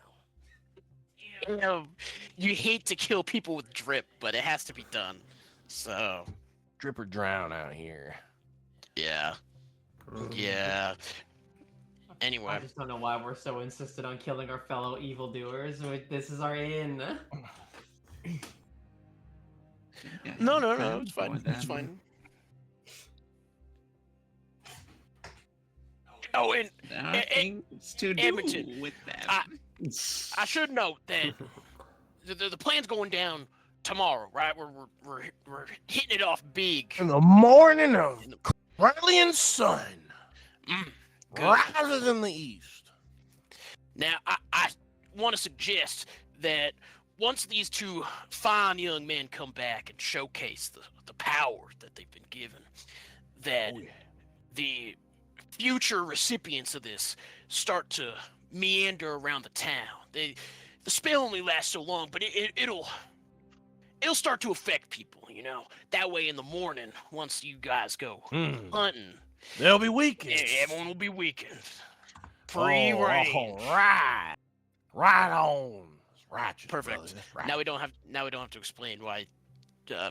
You know, you hate to kill people with drip, but it has to be done. So, Drip or drown out here. yeah. Yeah. Anyway. I just don't know why we're so insistent on killing our fellow evildoers. This is our in. Yeah, No, yeah, it's fine. with It's that. fine. Oh, and Things to do Edmonton, with that. I should note that the plan's going down tomorrow, right? We're hitting it off big. In the morning of brilliant sun, Mm, good. rises in the east. Now, I want to suggest that once these two fine young men come back and showcase the power that they've been given, that Oh, yeah. the future recipients of this start to meander around the town. The spell only lasts so long, but it'll start to affect people, you know. That way in the morning, once you guys go hunting, They'll be weakened. everyone will be weakened. Free reign. All right. Right on. That's righteous, Perfect. brother. That's right. Now we don't have to explain why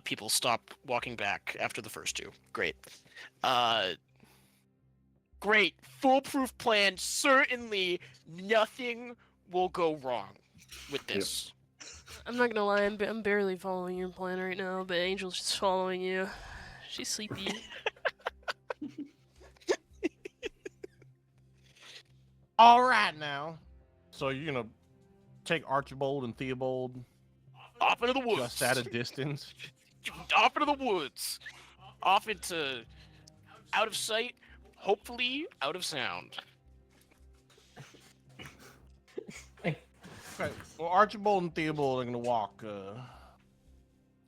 people stop walking back after the first two. Great. Great. Foolproof plan. Certainly nothing will go wrong with this. I'm not gonna lie, I'm barely following your plan right now, but Angel's just following you. She's sleepy. All right now. So you're gonna take Archibald and Theobald Off into the woods. just at a distance. Off into the woods. Off into out of sight, hopefully out of sound. Okay. Well, Archibald and Theobald are gonna walk a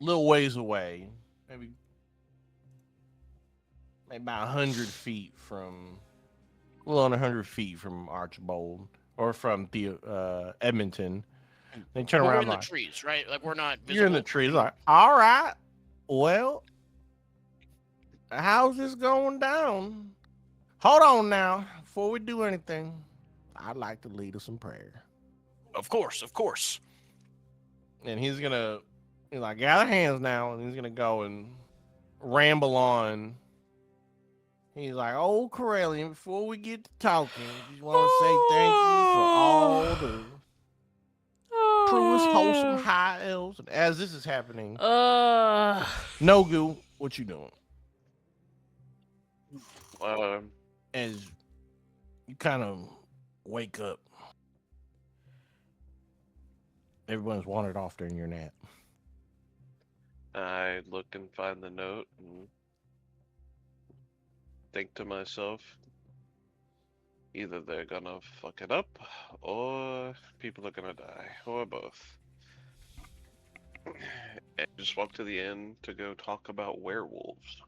little ways away, maybe about 100 feet from a little under 100 feet from Archibald or from Edmonton. They turn But we're around in the like, trees, right? Like we're not visible. you're in the trees. Like, all right, well, how's this going down? Hold on now. Before we do anything, I'd like to lead us in prayer. Of course, of course. And he's gonna, like, gather hands now, and he's gonna go and ramble on. He's like, "Oh, Corellian, before we get to talking, just want to say thank you for all the truest, wholesome high elves." And as this is happening, Nogu, what you doing? As you kind of wake up, everyone's wandered off during your nap. I look and find the note and think to myself, either they're gonna fuck it up, or people are gonna die, or both. And just walk to the inn to go talk about werewolves.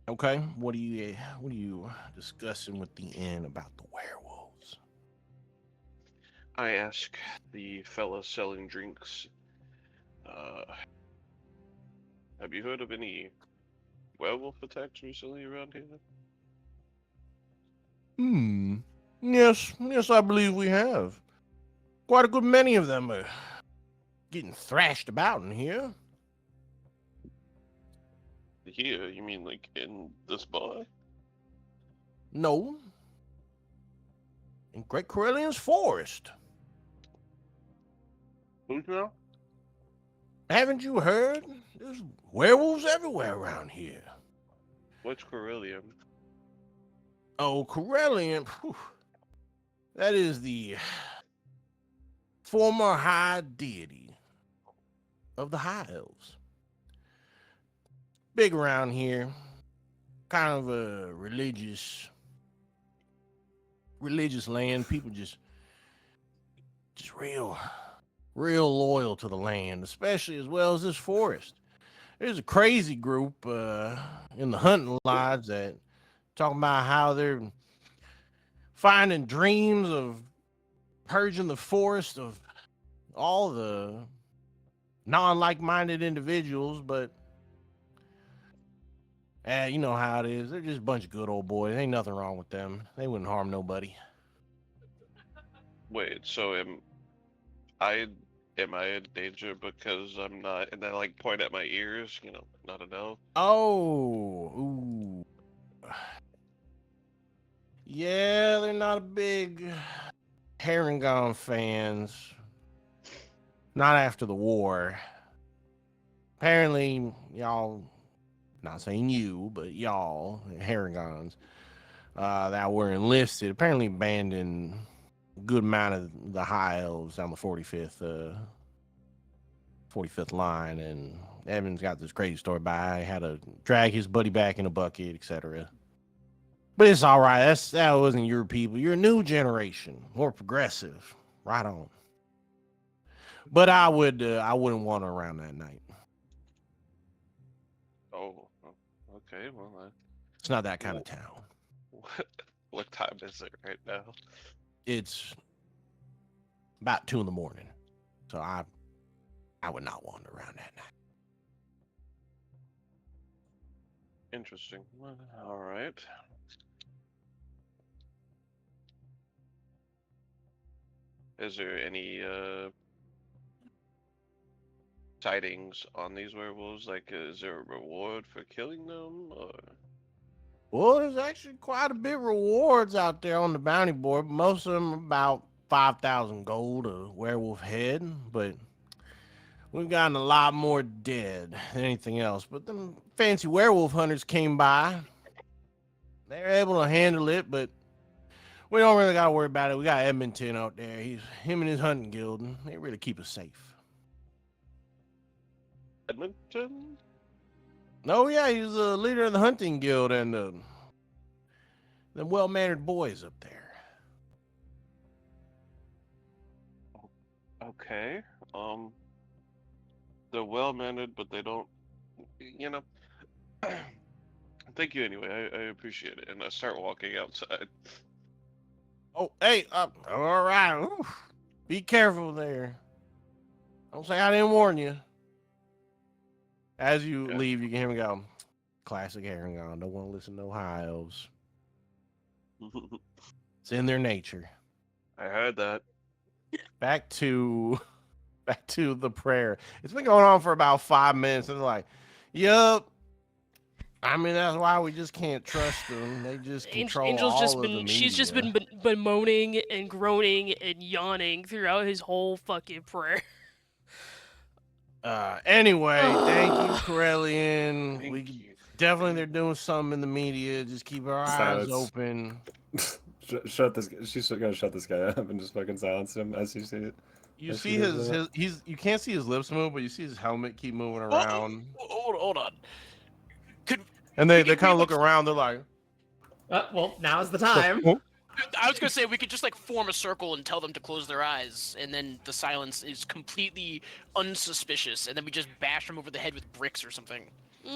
Okay, what are you discussing with the inn about the werewolves? I ask the fella selling drinks, have you heard of any werewolf attacks recently around here? Yes, I believe we have. Quite a good many of them are getting thrashed about in here. Here, you mean like in this bar? No. In Great Corellian's Forest. Who's now? Haven't you heard? There's werewolves everywhere around here. What's Corellian? Oh, Corellian. Whew, that is the former high deity of the High Elves. Big around here. Kind of a religious land. People just real loyal to the land, especially as well as this forest. There's a crazy group in the hunting lodge that talking about how they're finding dreams of purging the forest of all the non-like-minded individuals, but you know how it is. They're just a bunch of good old boys. Ain't nothing wrong with them. They wouldn't harm nobody. Wait, so I in danger because I'm not? And I like point at my ears, not an elf. Oh, ooh. Yeah, they're not big Herringon fans. Not after the war. Apparently, y'all, not saying you, but y'all, Herringons, that were enlisted, apparently abandoned a good amount of the high elves down the 45th line, and Evan's got this crazy story about how to drag his buddy back in a bucket, etc. But it's all right. That wasn't your people. You're a new generation, more progressive. Right on. But I wouldn't want her around that night. Oh, okay. Well, It's not that kind of town. what time is it right now? It's about 2 a.m. So I would not wander around that night. Interesting. Well, all right. Is there any sightings on these werewolves? Like, is there a reward for killing them, or? Well, there's actually quite a bit of rewards out there on the bounty board. Most of them are about 5,000 gold a werewolf head, but we've gotten a lot more dead than anything else. But them fancy werewolf hunters came by. They were able to handle it, but we don't really got to worry about it. We got Edmonton out there. Him and his hunting guild, and they really keep us safe. Edmonton? Oh, yeah, he's the leader of the hunting guild and the well-mannered boys up there. Okay. They're well mannered, but they don't, Thank you anyway. I appreciate it. And I start walking outside. Oh, hey, all right. Oof. Be careful there. Don't say I didn't warn you. As you Yeah. leave, you can hear me go, classic Aragon. Don't want to listen to no high elves. It's in their nature. I heard that. Back to the prayer. It's been going on for about 5 minutes. And they're like, yup. I mean, that's why we just can't trust them. They just control Angel's all just of been the media. she's just been bemoaning and groaning and yawning throughout his whole fucking prayer. Anyway, thank you, Corellian. Thank you. Definitely they're doing something in the media. Just keep our eyes Silence. open. Shut this. She's gonna shut this guy up and just fucking silence him as you see it. You As see she does that. you can't see his lips move, but you see his helmet keep moving around. Hold on. And they we could kind of be look like- around. They're like, Well, now's the time. I was gonna say we could just like form a circle and tell them to close their eyes, and then the silence is completely unsuspicious, and then we just bash them over the head with bricks or something.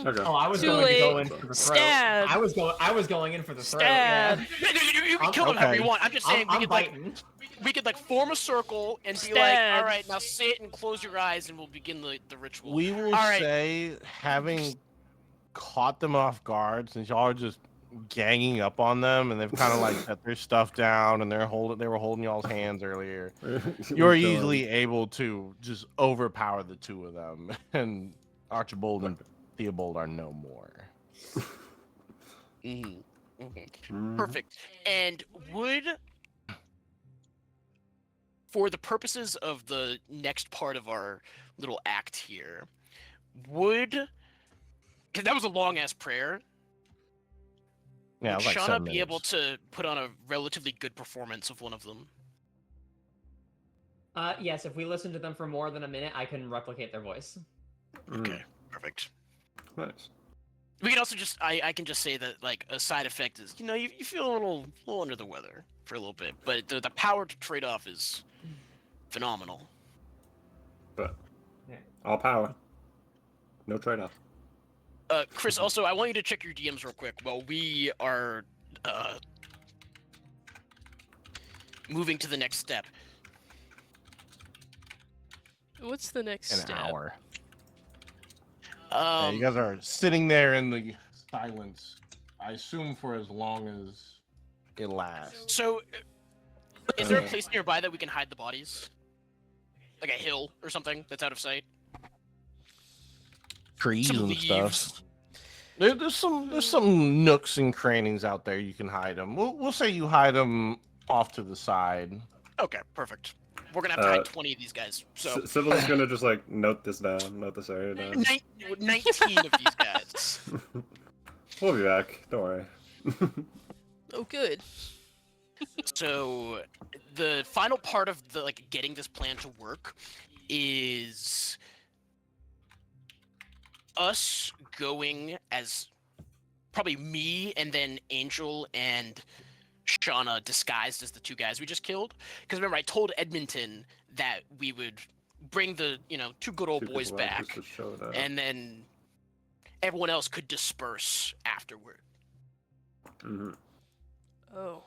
Okay. Oh, I was Too going to go late. in for the throat. Stab. I was going in for the throat. Stab. Yeah. You can kill them however you want. I'm just saying I'm we could like biting. we could like form a circle and be like, Stab. all right, now sit and close your eyes, and we'll begin the ritual. we will All right. say, having caught them off guard, since y'all are just ganging up on them, and they've kind of like set their stuff down, and they were holding y'all's hands earlier. You're easily able to just overpower the two of them, and Archibald and Theobald are no more. Perfect. And would, for the purposes of the next part of our little act here, because that was a long ass prayer, Yeah, it would was like Shauna 7 be able minutes. to put on a relatively good performance of one of them? Yes, if we listen to them for more than a minute, I can replicate their voice. Okay, perfect. Nice. We can also just, I can just say that like a side effect is, you feel a little under the weather for a little bit, but the power to trade off is phenomenal. But Yeah. all power. No trade-off. Chris, also, I want you to check your DMs real quick while we are moving to the next step. What's the next An step? hour. Yeah, you guys are sitting there in the silence, I assume for as long as it lasts. So, is there a place nearby that we can hide the bodies? Like a hill or something that's out of sight? Trees Some and leaves. stuff. There's some nooks and crannies out there you can hide them. We'll say you hide them off to the side. Okay, perfect. We're gonna have to hide 20 of these guys. So, Sybil's gonna just like note this down, note this area down. 19 of these guys. We'll be back. Don't worry. Oh, good. So, the final part of the getting this plan to work is us going as probably me and then Angel and Shauna disguised as the two guys we just killed. Because remember, I told Edmonton that we would bring the two good old Two boys people out back, just to show that. and then everyone else could disperse afterward. Mhm. Oh.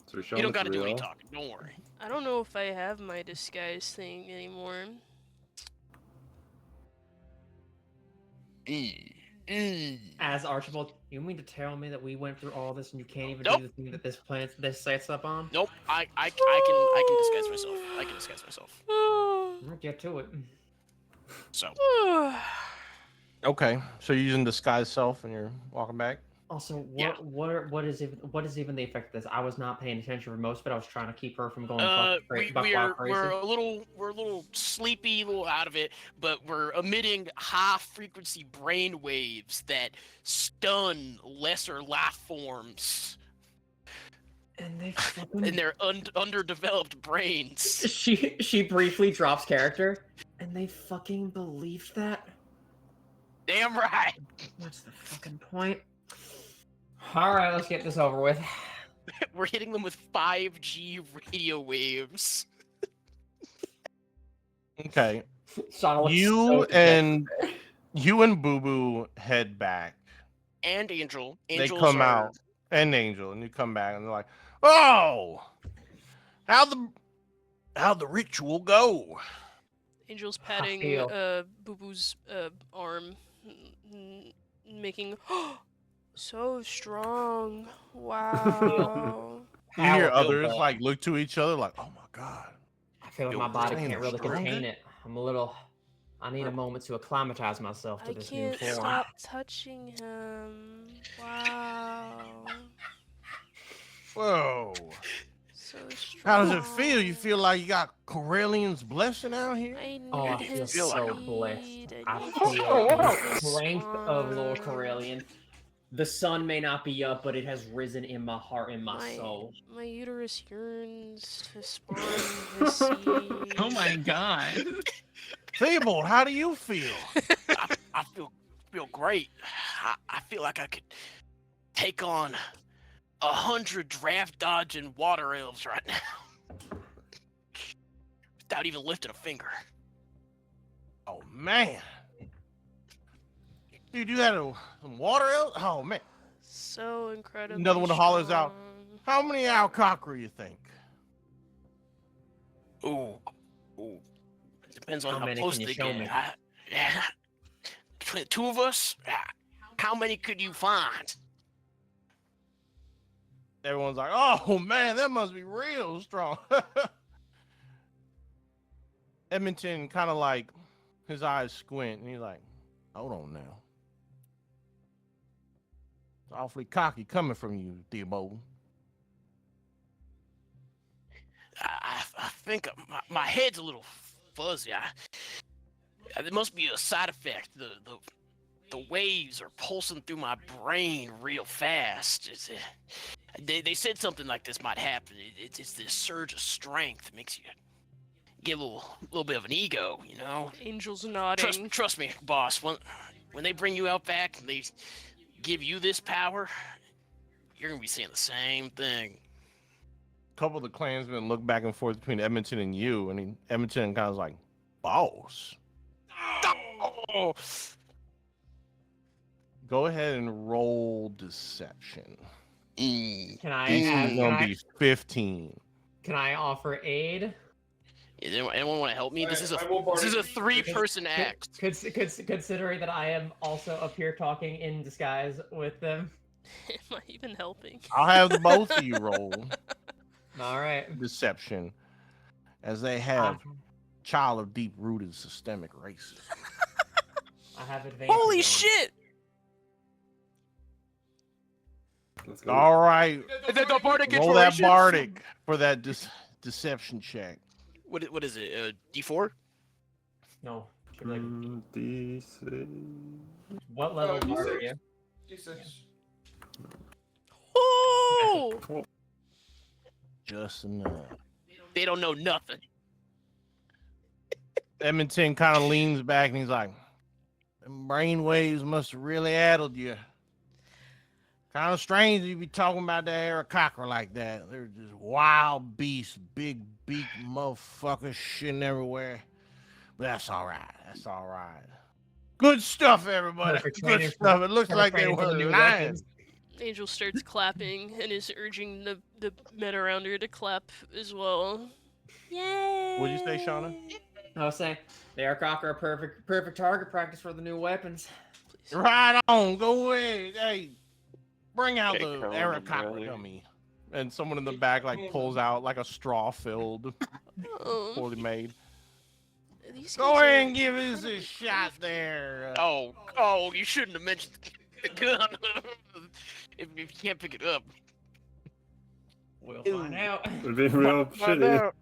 So we show You don't them got to it's do any real. talking. Don't worry. I don't know if I have my disguise thing anymore. As Archibald, you mean to tell me that we went through all this and you can't even Nope. do the thing that this sets up on? Nope. I can disguise myself. I can disguise myself. We'll get to it. So Okay, so you're using disguise self and you're walking back. Also, Yeah. what is even the effect of this? I was not paying attention for most of it. I was trying to keep her from going we're crazy. a little sleepy, a little out of it, but we're emitting high frequency brain waves that stun lesser life forms And they fucking... in their underdeveloped brains. She briefly drops character, and they fucking believed that. Damn right. What's the fucking point? All right, let's get this over with. We're hitting them with 5G radio waves. Okay, Shauna looks you so and dejected. You and Boo Boo head back. And Angel. They Angels come are... out, and Angel, and you come back, and they're like, "Oh, how'd the ritual go?" Angel's patting feel- Boo Boo's arm, making so strong. Wow. You hear How- others like look to each other, like, "Oh my god." I feel like Yo, my body saying can't they're really stronger? contain it. I need a moment to acclimatize myself to I this new can't form. stop touching him. Wow. Whoa. So strong. How does it feel? You feel like you got Corellian's blessing out here? I need Oh, I feel his so seed. blessed. I need feel to the his strength of Lord spawn. Corellian. The sun may not be up, but it has risen in my heart and my soul. My uterus yearns to spawn his seed. Oh my god. Theobald, how do you feel? I feel great. I feel like I could take on 100 draft dodging water elves right now. Without even lifting a finger. Oh man. Dude, you had some water elves? Oh man. So incredible. Another one that hollers out, "How many Alcocra you think?" Ooh. Depends on How how many close can you they show get. me? Yeah. Between the two of us, how many could you find? Everyone's like, "Oh man, that must be real strong." Edmonton kind of like his eyes squint, and he's like, "Hold on now. It's awfully cocky coming from you, Theobald." I think my head's a little fuzzy. There must be a side effect. The waves are pulsing through my brain real fast. They said something like this might happen. It's this surge of strength that makes you get a little bit of an ego, you know? Angel's nodding. Trust me, boss. When they bring you out back and they give you this power, you're gonna be saying the same thing. A couple of the clansmen look back and forth between Edmonton and you, and Edmonton kind of like, "Boss." Oh, Go ahead and roll deception. mm. Can I? DC is gonna be 15. Can I offer aid? Does anyone want to help me? This is I will barter a you. 3-person act. Considering that I am also up here talking in disguise with them. Am I even helping? I'll have the both of you roll All right. deception, as they have child of deep-rooted systemic racism. I have advantage. Holy on. shit! Let's go. All right, Is that the bardic roll that inspiration? bardic for that deception check. What is it? D4? No. Like, DC. what level D6. are you? D6. Oh! Just enough. They don't know nothing. Edmonton kind of leans back and he's like, "Them brain waves must have really addled you. Kind of strange you be talking about that Aarakocra like that. They're just wild beasts, big beak motherfuckers shitting everywhere. But that's all right. That's all right. Good stuff, everybody. Perfect Good training stuff. It looks Perfect like they training for were the new lying." weapons. Angel starts clapping and is urging the men around her to clap as well. Yay! What'd you say, Shauna? I was saying, the Aarakocra are perfect target practice for the new weapons. Please. Right on. Go ahead. Hey, bring out Okay, the Colin, Aarakocra really? dummy. And someone in the back like pulls out like a straw-filled, Oh, poorly made. these Go guys are ahead and give us a incredibly shot there. Oh, you shouldn't have mentioned the gun. if you can't pick it up. We'll Ew. find out. It'd be real shitty.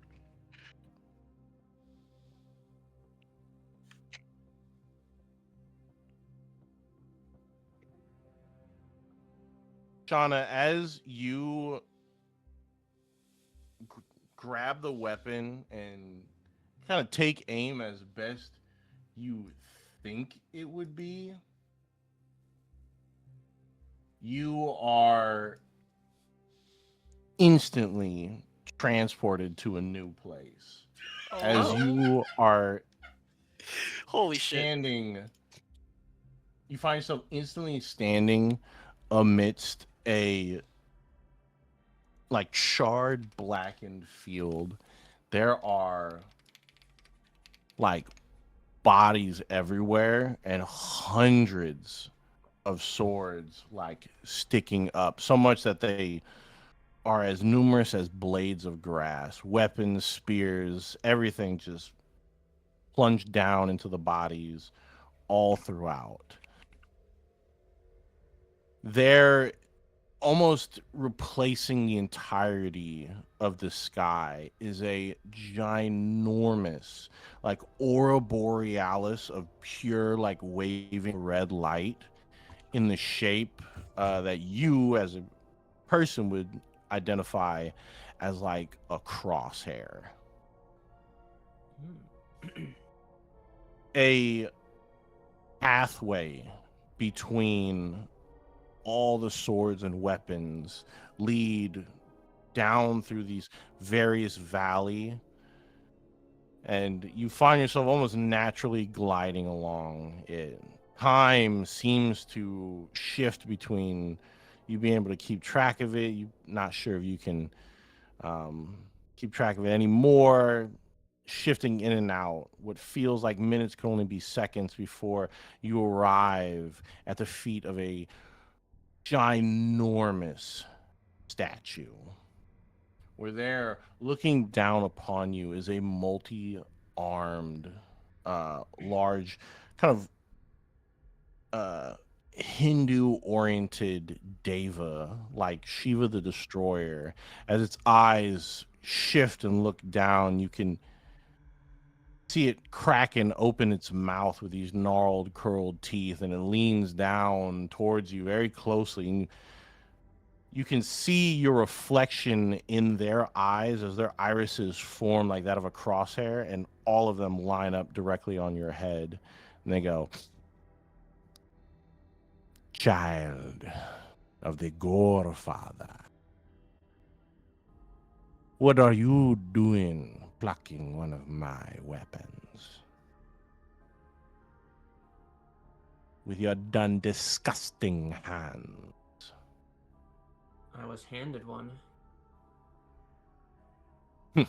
Shauna, as you grab the weapon and kind of take aim as best you think it would be, you are instantly transported to a new place. As Oh. you are Holy shit. standing You find yourself instantly standing amidst a like charred, blackened field. There are like bodies everywhere and hundreds of swords like sticking up, so much that they are as numerous as blades of grass. Weapons, spears, everything just plunged down into the bodies all throughout. They're almost replacing the entirety of the sky is a ginormous like aurora borealis of pure like waving red light in the shape that you as a person would identify as like a crosshair. A pathway between all the swords and weapons lead down through these various valley, and you find yourself almost naturally gliding along it. Time seems to shift between you being able to keep track of it. You're not sure if you can keep track of it anymore, shifting in and out. What feels like minutes can only be seconds before you arrive at the feet of a ginormous statue. Where there, looking down upon you, is a multi-armed, large, kind of Hindu-oriented deva, like Shiva the Destroyer. As its eyes shift and look down, you can see it crack and open its mouth with these gnarled, curled teeth, and it leans down towards you very closely. And you can see your reflection in their eyes as their irises form like that of a crosshair, and all of them line up directly on your head. And they go, "Child of the Gore Father, what are you doing plucking one of my weapons? With your done disgusting hands." I was handed one. It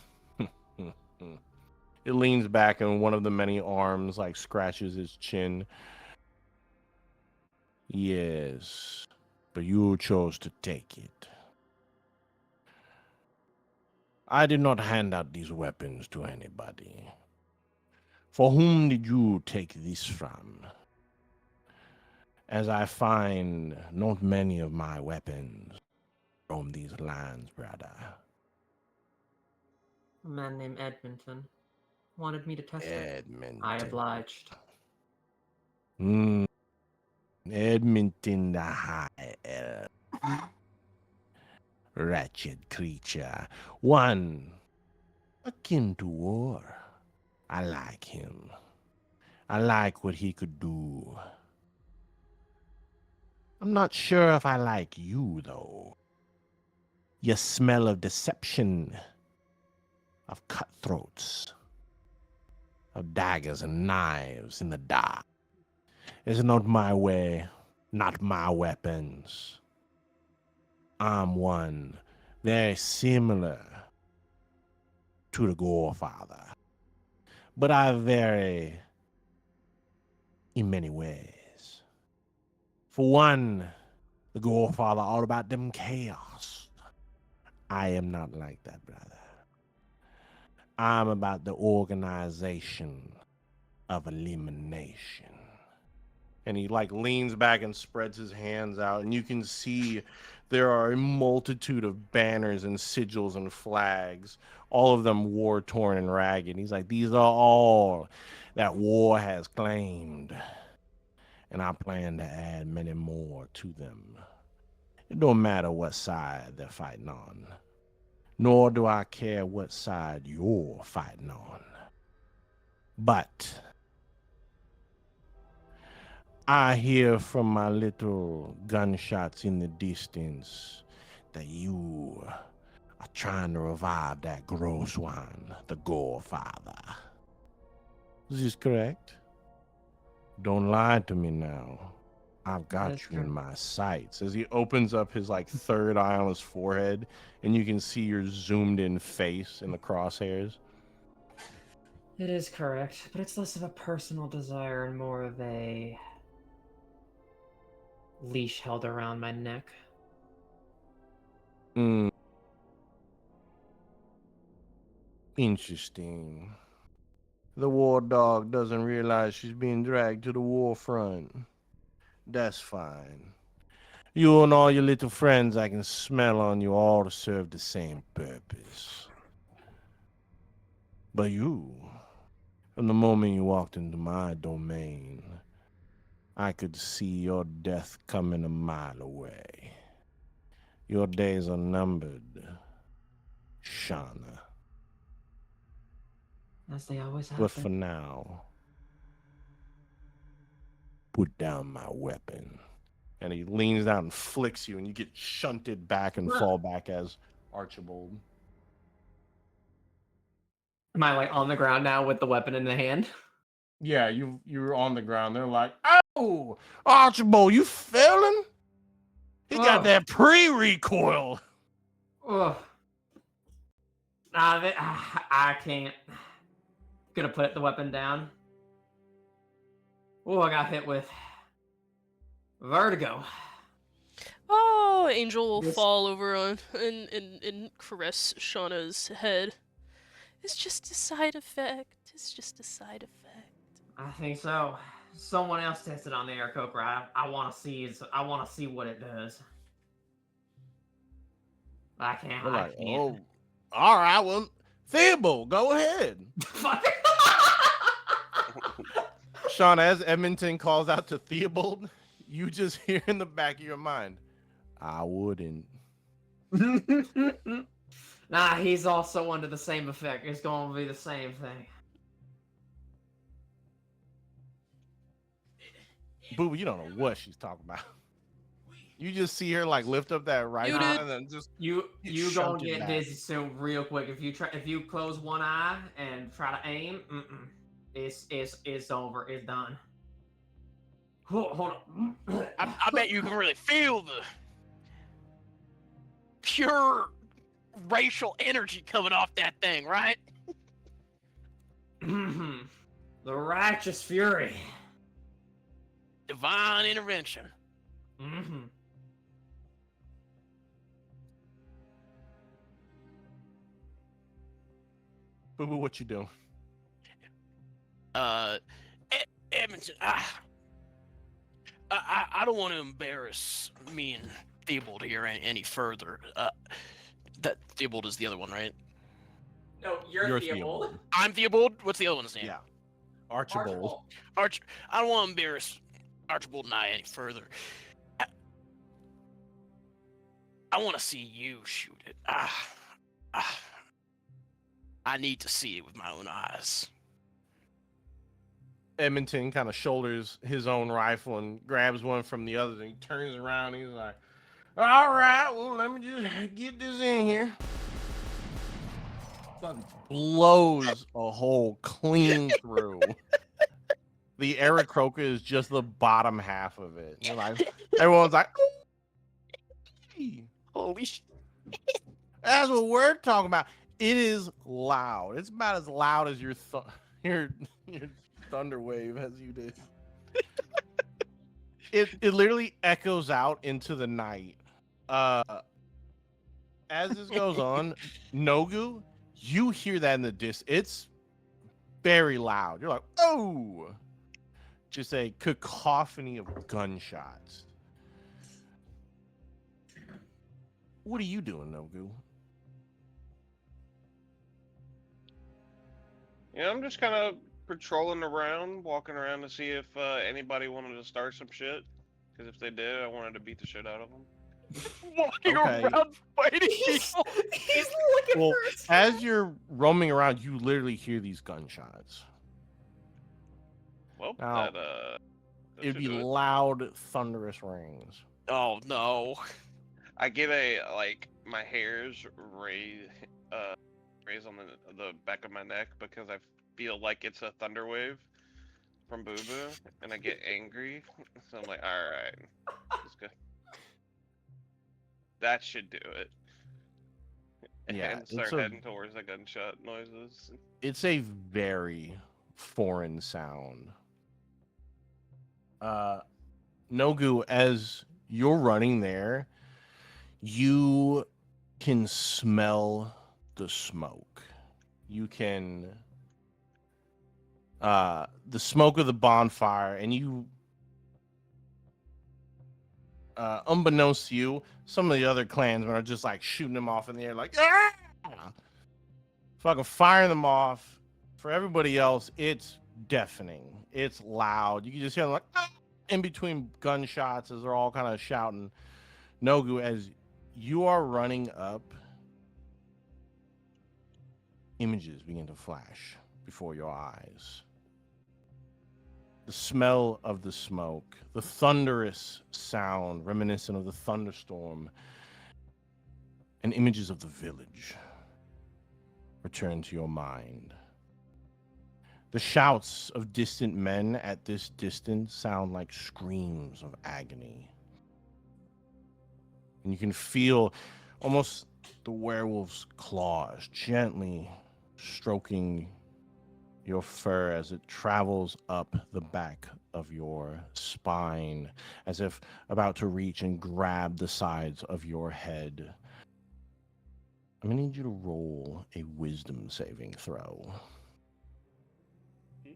leans back and one of the many arms like scratches his chin. "Yes, but you chose to take it. I did not hand out these weapons to anybody. For whom did you take this from? As I find not many of my weapons roam these lands, brother." A man named Edmonton wanted me to test it. Edmonton. I obliged. Edmonton the High Elf. Wretched creature. One akin to war. I like him. I like what he could do. I'm not sure if I like you, though. You smell of deception, of cutthroats, of daggers and knives in the dark. It's not my way, not my weapons. I'm one very similar to the Gorefather, but I vary in many ways. For one, the Gorefather all about them chaos. I am not like that, brother. I'm about the organization of elimination. And he like leans back and spreads his hands out, and you can see there are a multitude of banners and sigils and flags, all of them war torn and ragged. He's like, "These are all that war has claimed, and I plan to add many more to them. It don't matter what side they're fighting on, nor do I care what side you're fighting on. But I hear from my little gunshots in the distance that you are trying to revive that gross one, the Gorefather. Is this correct? Don't lie to me now. I've That got is you in correct. my sights. As he opens up his like third eye on his forehead, and you can see your zoomed in face in the crosshairs. It is correct, but it's less of a personal desire and more of a leash held around my neck. Hmm. Interesting. The war dog doesn't realize she's being dragged to the war front. That's fine. You and all your little friends, I can smell on you all to serve the same purpose. But you, from the moment you walked into my domain, I could see your death coming a mile away. Your days are numbered, Shauna. As they always have But for been. now, put down my weapon. And he leans down and flicks you, and you get shunted back and fall back as Archibald. Am I like on the ground now with the weapon in the hand? Yeah, you're on the ground. They're like, "Oh, Archibald, you failing? He got Ugh. that pre-recoil." Ugh. I can't. Gonna put the weapon down. Oh, I got hit with vertigo. Oh, Angel will This- fall over on and caress Shauna's head. It's just a side effect. It's just a side effect. I think so. Someone else tested on the air coker. I want to see. I want to see what it does. I can't. They're I like, can't. "Oh, all right, well, Theobald, go ahead." Fuck. Sean, as Edmonton calls out to Theobald, you just hear in the back of your mind, "I wouldn't." Nah, he's also under the same effect. It's going to be the same thing. Boo, you don't know what she's talking about. You just see her like lift up that rifle Muted. and then just You Get gonna shunted get back. dizzy soon, real quick. If you close one eye and try to aim, it's over. It's done. Hold on. I bet you can really feel the pure racial energy coming off that thing, right? The righteous fury. Divine intervention. Boo boo, what you doing? Edmonton, I don't want to embarrass me and Theobald here any further. That Theobald is the other one, right? No, you're Theobald. I'm Theobald. What's the other one's name? Yeah. Archibald. I don't want to embarrass Archibald and I any further. I want to see you shoot it. I need to see it with my own eyes. Edmonton kind of shoulders his own rifle and grabs one from the other, and he turns around and he's like, "All right, well, let me just get this in here." Fucking blows a hole clean through. The Aarakocra is just the bottom half of it. You're like, everyone's like, "Ooh." Holy shit. That's what we're talking about. It is loud. It's about as loud as your thunder wave as you did. It literally echoes out into the night. As this goes on, Nogu, you hear that in the distance. It's very loud. You're like, "Oh!" Just a cacophony of gunshots. What are you doing, Nogu? Yeah, I'm just kind of patrolling around, walking around to see if anybody wanted to start some shit. Because if they did, I wanted to beat the shit out of them. Walking Okay. around fighting people. He's looking Well, for his as you're roaming around, you literally hear these gunshots. Well, Now, that It'd be should do it. loud, thunderous rings. Oh no. I get my hairs raise on the back of my neck because I feel like it's a thunder wave from Boo Boo, and I get angry. So I'm like, all right, let's go. That should do it. Yeah, And start heading towards the gunshot noises. It's a very foreign sound. Nogu, as you're running there, you can smell the smoke. You can the smoke of the bonfire, and you unbeknownst to you, some of the other clansmen are just like shooting them off in the air, like fucking firing them off. For everybody else, it's deafening. It's loud. You can just hear them like in between gunshots as they're all kind of shouting. Nogu, as you are running up, images begin to flash before your eyes. The smell of the smoke, the thunderous sound reminiscent of the thunderstorm, and images of the village return to your mind. The shouts of distant men at this distance sound like screams of agony. And you can feel almost the werewolf's claws gently stroking your fur as it travels up the back of your spine, as if about to reach and grab the sides of your head. I'm gonna need you to roll a wisdom saving throw. See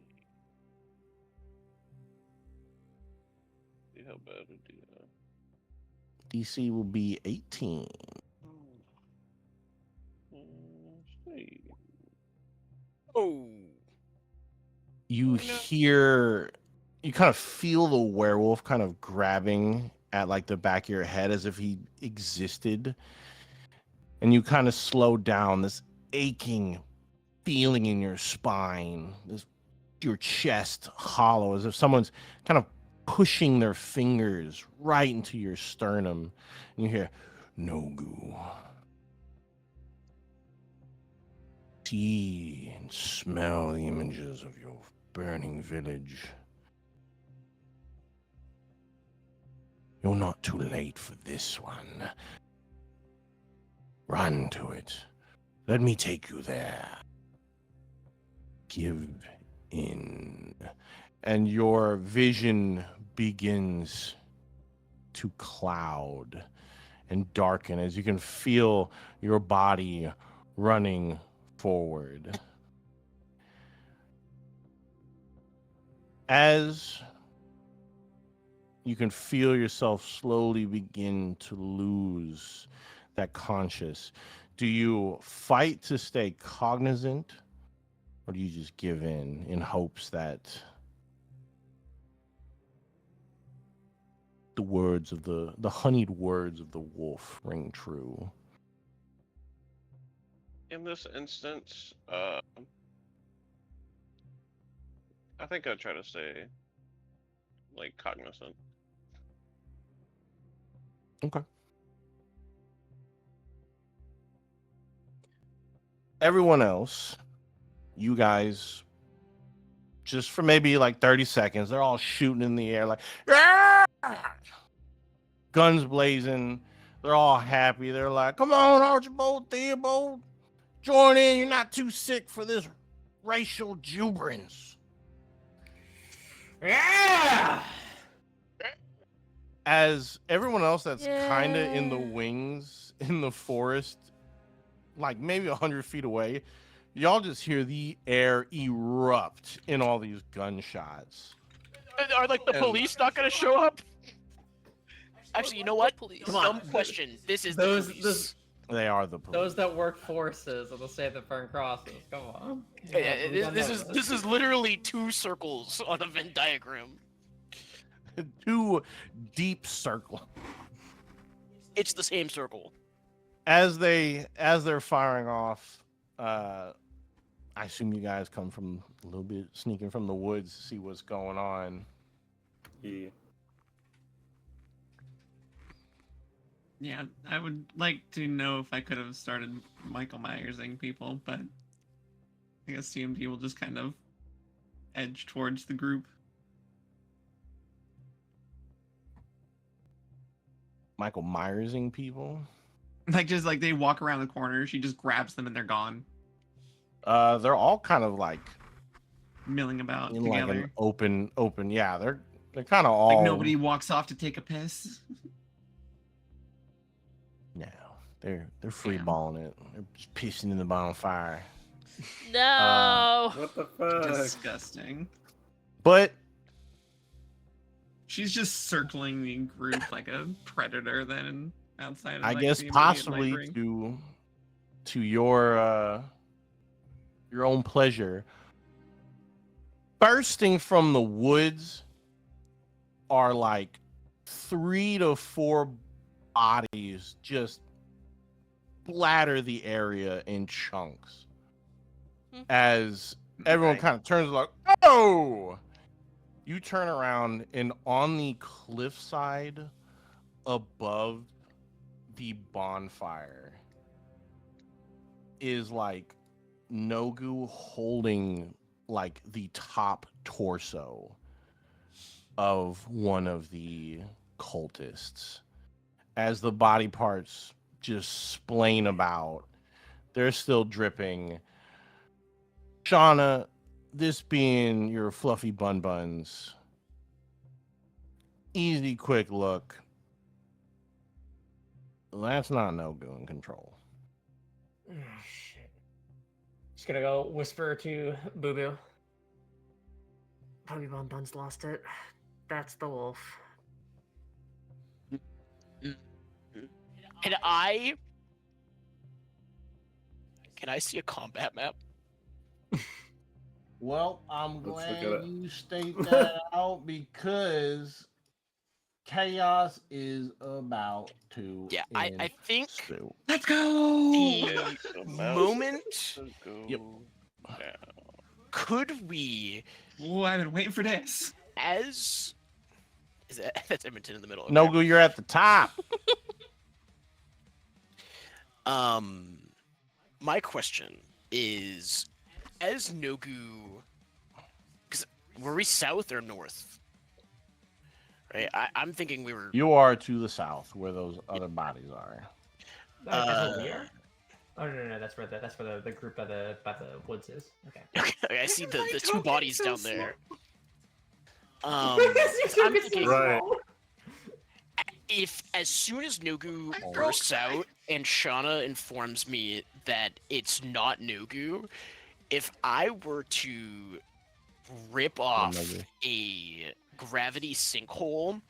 how bad it is. DC will be 18. Oh. You kind of feel the werewolf kind of grabbing at like the back of your head as if he existed. And you kind of slow down, this aching feeling in your spine, your chest hollow, as if someone's kind of pushing their fingers right into your sternum. And you hear, Nogu. See and smell the images of your burning village. You're not too late for this one. Run to it. Let me take you there. Give in. And your vision begins to cloud and darken as you can feel your body running forward. As you can feel yourself slowly begin to lose that conscious, do you fight to stay cognizant, or do you just give in hopes that the words of the honeyed words of the wolf ring true? In this instance, I think I'd try to stay, like, cognizant. Okay. Everyone else, you guys, just for maybe like 30 seconds, they're all shooting in the air like, "Ah!" Guns blazing. They're all happy. They're like, come on, Archibald, Theobald, join in. You're not too sick for this racial juberance. Yeah! As everyone else that's kind of in the wings, in the forest, like maybe 100 feet away, y'all just hear the air erupt in all these gunshots. Are like the police not gonna show up? Actually, you know what? Police. Come on. Dumb question. This is Those- the police. those- They are the police. Those that work forces of the state that burn crosses. Come on. Yeah, We don't this know is this is literally 2 circles on a Venn diagram. 2 deep circles. It's the same circle. As they're firing off, I assume you guys come from a little bit sneaking from the woods to see what's going on. Yeah. Yeah, I would like to know if I could have started Michael Myersing people, but I guess CMD will just kind of edge towards the group. Michael Myersing people. Like just like they walk around the corner, she just grabs them and they're gone, They're all kind of like milling about in like together. an open. Yeah, they're kind of all Like nobody walks off to take a piss. No, they're free Damn. balling it. They're just pissing in the bonfire. No. What the fuck? Disgusting. But She's just circling the group like a predator then outside of I like, guess the immediate possibly light ring. to your own pleasure, bursting from the woods are like 3 to 4 bodies just splatter the area in chunks as everyone Okay. kind of turns like, oh, you turn around and on the cliffside above the bonfire is like Nogu holding like the top torso of one of the cultists as the body parts just splain about. They're still dripping. Shauna, this being your fluffy bun buns, easy, quick look. That's not Nogu in control. Oh, shit. Just gonna go whisper to Boo Boo. Probably Bon Bun's lost it. That's the wolf. Can I see a combat map? Well, I'm Let's look glad it up. you state that out because chaos is about to Yeah, I think ensue. Let's go. the So moment let's go Yep. now. could we, Oh, I've been waiting for this. as that's Edmonton in the middle. Okay. Nogu, you're at the top. My question is, as Nogu, because were we south or north? Right, I'm thinking we were. You are to the south where those other bodies are. That's where we are. Oh no, that's where the group by the woods is. Okay. Okay, I see the two bodies down there. Because you I'm took it so thinking, Right. slow. if as soon as Nogu bursts out and Shauna informs me that it's not Nogu, if I were to rip off Nogu. a gravity sinkhole,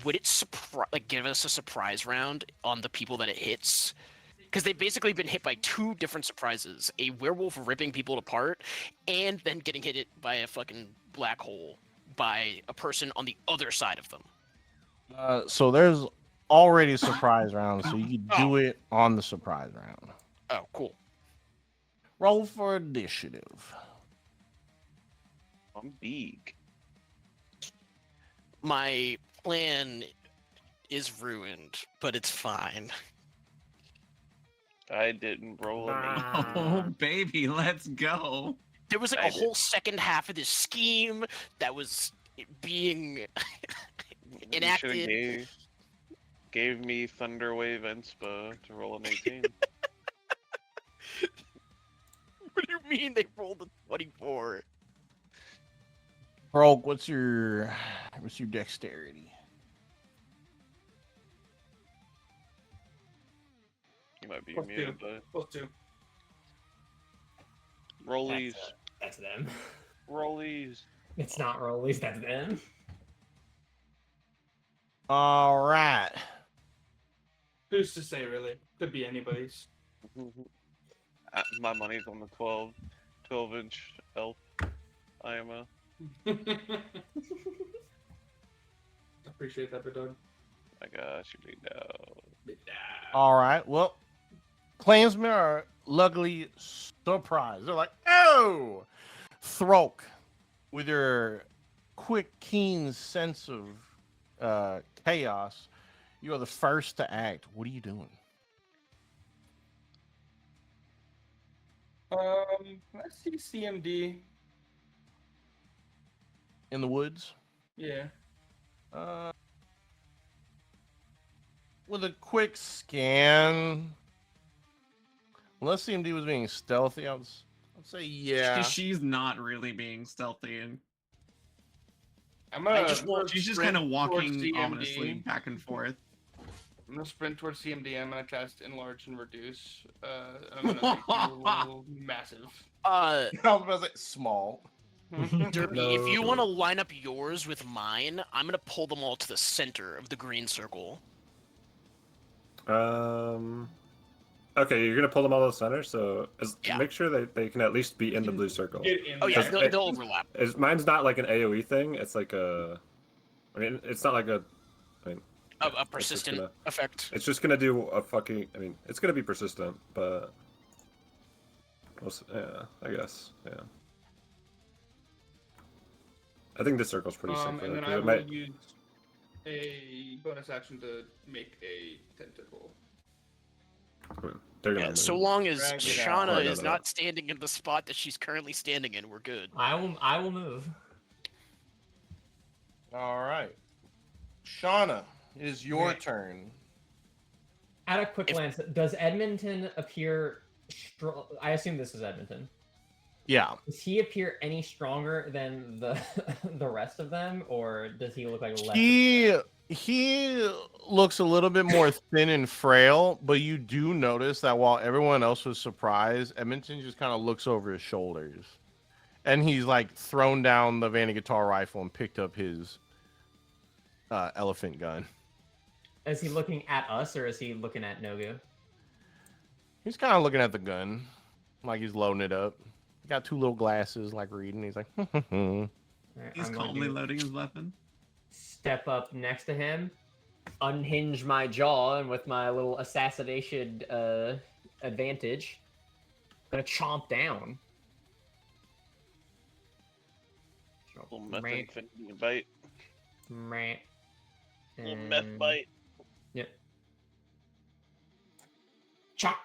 would it give us a surprise round on the people that it hits? Because they've basically been hit by 2 different surprises: a werewolf ripping people apart, and then getting hit by a fucking black hole by a person on the other side of them. So there's already a surprise round, so you can do it on the surprise round. Oh, cool. Roll for initiative. I'm big. My plan is ruined, but it's fine. I didn't roll a Oh, baby, let's go. There was like I a whole second half of this scheme that was being enacted. Gave me Thunderwave Inspa to roll an 18. What do you mean they rolled a 24? Broke, what's your dexterity? You might be +2. muted, but +2. rollies. That's them. Rollies. It's not rollies. That's them. All right. Who's to say, really? Could be anybody's. My money's on the 12-inch elf. I am a. Appreciate that, big dog. My gosh, you big dog. All right. Well, Klansmen are luckily surprised. They're like, oh! Throk, with your quick, keen sense of chaos, you are the first to act. What are you doing? Let's see CMD. In the woods? Yeah. with a quick scan, unless CMD was being stealthy, I'd say yeah. She's not really being stealthy, and I'm gonna. she's just sprint kind of walking towards CMD. ominously back and forth. I'm gonna sprint towards CMD. I'm gonna cast enlarge and reduce. I'm gonna make you massive. I was about to say small. Derby, if you No. want to line up yours with mine, I'm gonna pull them all to the center of the green circle. Okay, you're gonna pull them all to the center, so Yeah. make sure they can at least be in the blue circle. Get in Oh yeah, there. they'll overlap. Mine's not like an AOE thing. It's like a. I mean, it's not like a. I mean, A it's just persistent gonna- effect. It's just gonna do a fucking. I mean, it's gonna be persistent, but. Yeah, I guess. Yeah. I think this circle's pretty sick for And that, then 'cause I it will might- use a bonus action to make a tentacle. They're gonna Yeah, so move. long as Drag it Shauna out. is No. not standing in the spot that she's currently standing in, we're good. I will move. All right, Shauna, it is your Okay. turn. At a quick If- glance, does Edmonton appear strong? I assume this is Edmonton. Yeah, Does he appear any stronger than the the rest of them, or does he look like less? he looks a little bit more thin and frail, but you do notice that while everyone else was surprised, Edmonton just kind of looks over his shoulders, and he's like thrown down the Vandy guitar rifle and picked up his elephant gun. Is he looking at us, or is he looking at Nogu? He's kind of looking at the gun, like he's loading it up. He got two little glasses, like reading. He's like, Alright, He's I'm going calmly to loading his weapon. step up next to him, unhinge my jaw, and with my little assassination advantage, I'm gonna chomp down. Little Meh, methamphetamine bite. meh, Little meth and- bite. Yep. Chop.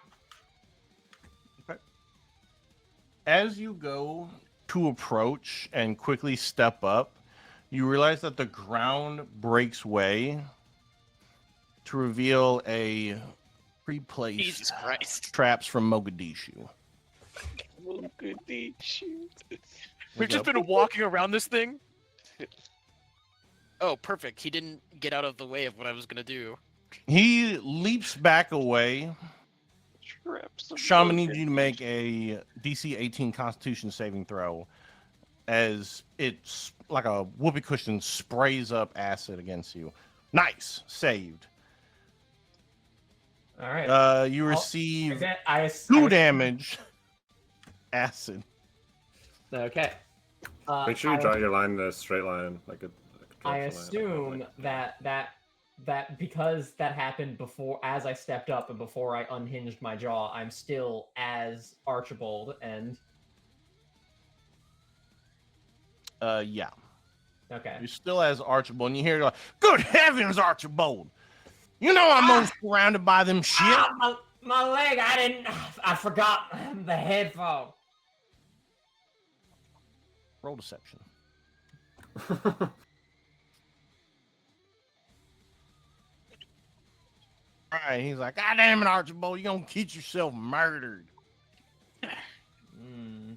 as you go to approach and quickly step up, you realize that the ground breaks way to reveal a pre-placed Jesus Christ. traps from Mogadishu. We've just been walking around this thing. Oh, perfect. He didn't get out of the way of what I was gonna do. He leaps back away. Shaman needs you to make a DC 18 Constitution saving throw, as it's like a whoopee cushion sprays up acid against you. Nice, saved. All right. You receive Two 2 damage. Acid. Okay. Make sure you draw your line in a straight line, like a. I directional line, assume that because that happened before, as I stepped up and before I unhinged my jaw, I'm still as Archibald and. Yeah. Okay. You're still as Archibald, and you hear like, "Good heavens, Archibald! You know I'm almost surrounded by them shit." Ah, my leg! I forgot the headphone. Roll deception. All right, he's like, "God damn it, Archibald! You gonna get yourself murdered?" Mm.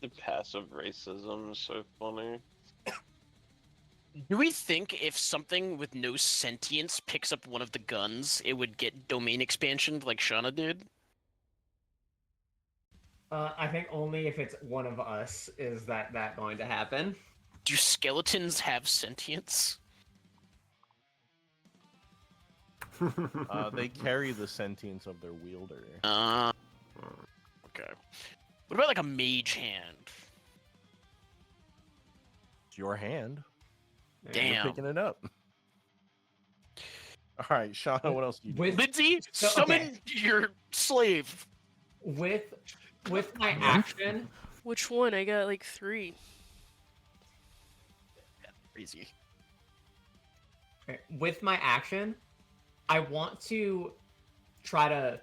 The passive racism is so funny. Do we think if something with no sentience picks up one of the guns, it would get domain expansion like Shauna did? I think only if it's one of us is that going to happen. Do skeletons have sentience? They carry the sentience of their wielder. Okay. What about like a mage hand? It's your hand. You're Damn. picking it up. All right, Shauna, what else do you do? With Lindsay, So, summon okay. your slave. with my action, Which one? I got like 3. Crazy. with my action, I want to try to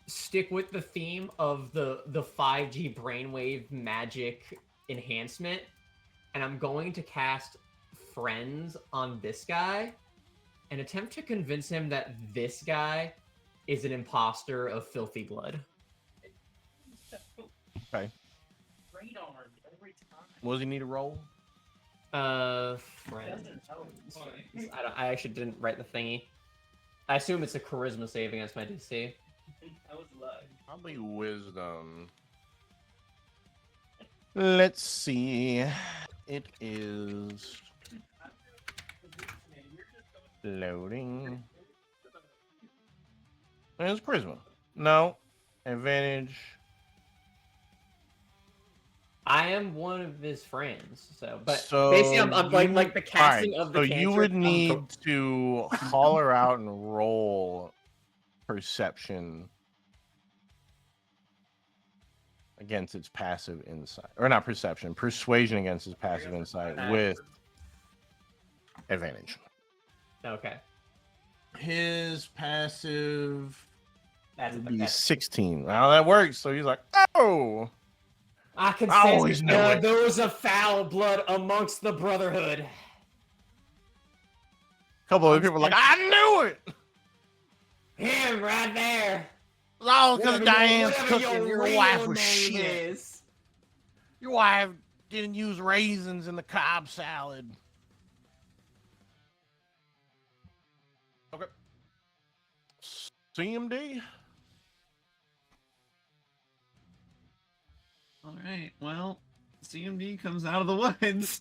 stick with the theme of the 5G brainwave magic enhancement and I'm going to cast Friends on this guy and attempt to convince him that this guy is an imposter of filthy blood. Okay. What does he need to roll? Friends. I actually didn't write the thingy. I assume it's a charisma save against my DC. Probably wisdom. Let's see. It is loading. It's charisma. No. Advantage. I am one of his friends, but So basically I'm like the casting alright, of the so you cantrip, would I'm need to holler out and roll perception against its passive insight, or not perception, persuasion against its passive insight with advantage. Okay. His passive That's would the be best. 16. Now that works. So he's like, oh, I can I sense always knew it. there was a foul blood amongst the Brotherhood. A couple of people are like, I knew it. Him right there. It's all because Whatever Diane's your cooking. Your real wife was name shit. is. Your wife didn't use raisins in the Cobb salad. Okay. CMD. All right. Well, CMD comes out of the woods.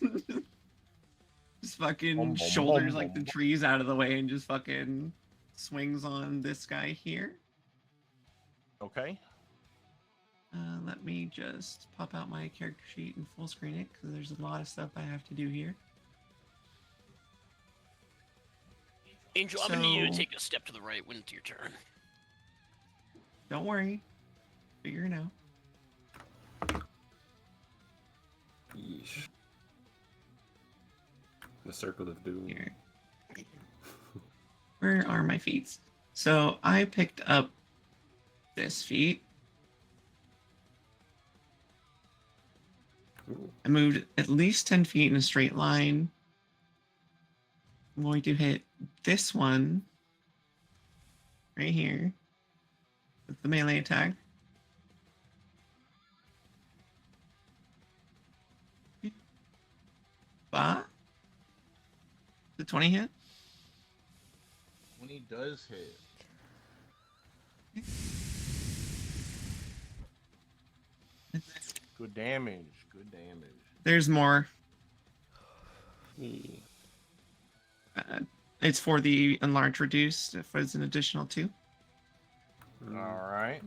Just fucking Bum, bum, shoulders bum, like the bum. trees out of the way and just fucking swings on this guy here. Okay. Let me just pop out my character sheet and full screen it because there's a lot of stuff I have to do here. Angel, I'm gonna need you to So- take a step to the right when it's your turn. Don't worry. Figure it out. Yeesh. The circle of doom. Here. Where are my feet? So I picked up this feat. Ooh. I moved at least 10 feet in a straight line. I'm going to hit this one right here with the melee attack. Bah? The 20 hit? When he does hit. Good damage. Good damage. There's more. It's for the enlarge reduce. If it's an additional 2. All right.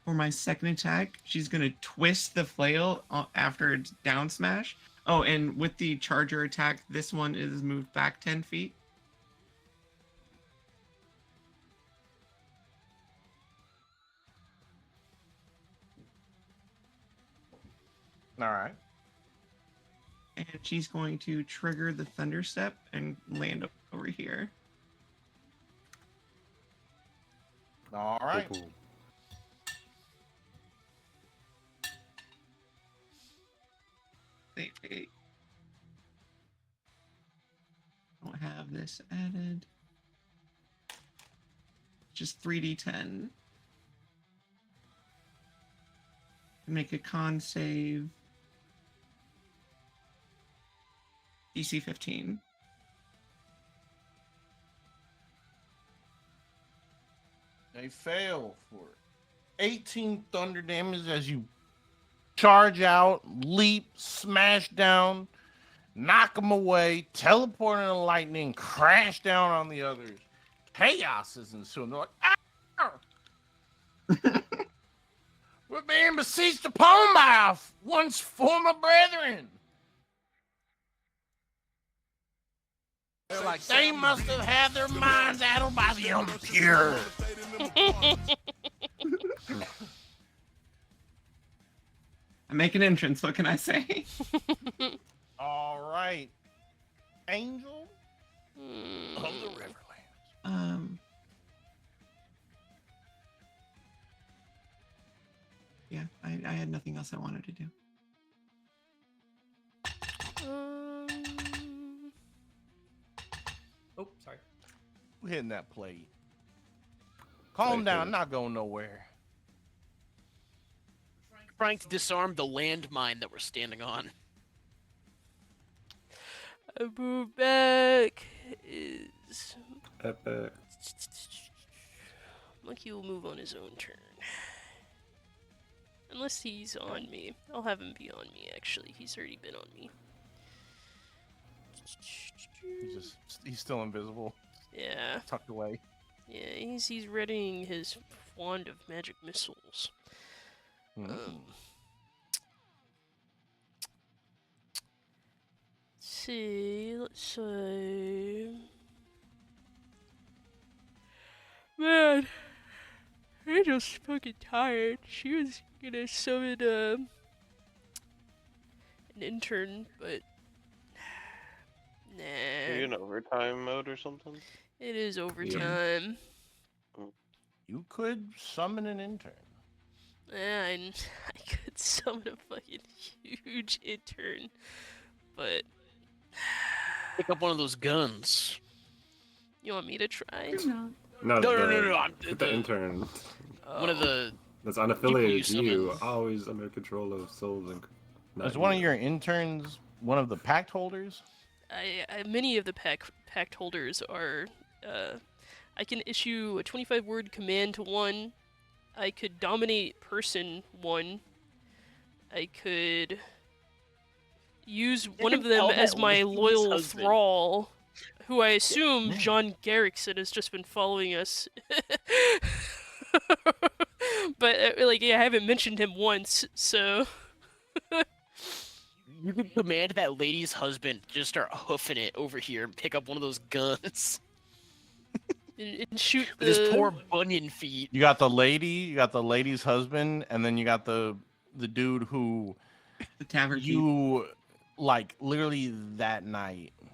For my second attack, she's gonna twist the flail after its down smash. Oh, and with the charger attack, this one is moved back 10 feet. All right. And she's going to trigger the thunder step and land over here. All right. Cool. Wait. Don't have this added. Just 3d10. Make a con save. DC 15. They fail for 18 thunder damage as you charge out, leap, smash down, knock them away, teleport in the lightning, crash down on the others. Chaos is ensuing. They're like, ah! We're being besieged upon by our once former brethren. They're like, they must have had their minds addled by the impure. I make an entrance. What can I say? All right. Angel of the Riverlands. Yeah, I had nothing else I wanted to do. Oh, sorry. Who hitting that plate? Calm Right down, there. I'm not going nowhere. Trying to disarm the landmine that we're standing on. A move back is Epic. Monkey will move on his own turn. Unless he's on me. I'll have him be on me, actually. He's already been on me. He's still invisible, Yeah. tucked away. Yeah, he's readying his wand of magic missiles. Mm. Let's see. Man, Angel's fucking tired. She was gonna summon an intern, but Are you nah. in overtime mode or something? It is overtime. You could summon an intern. Yeah, I could summon a fucking huge intern, but Pick up one of those guns. you want me to try? No. No, No. the intern One of Oh. the that's unaffiliated you to you, summon. always under control of souls and. Is one of your interns one of the pact holders? Many of the pact holders are. I can issue a 25-word command to one. I could dominate person one. I could use one of can them tell as that my lady's loyal husband. thrall, who I assume man. John Garrickson has just been following us. But I haven't mentioned him once, so. You could command that lady's husband to just start hoofing it over here and pick up one of those guns And shoot with his the poor bunion feet. You got the lady, you got the lady's husband, and then you got the dude who The tavern keep. you like literally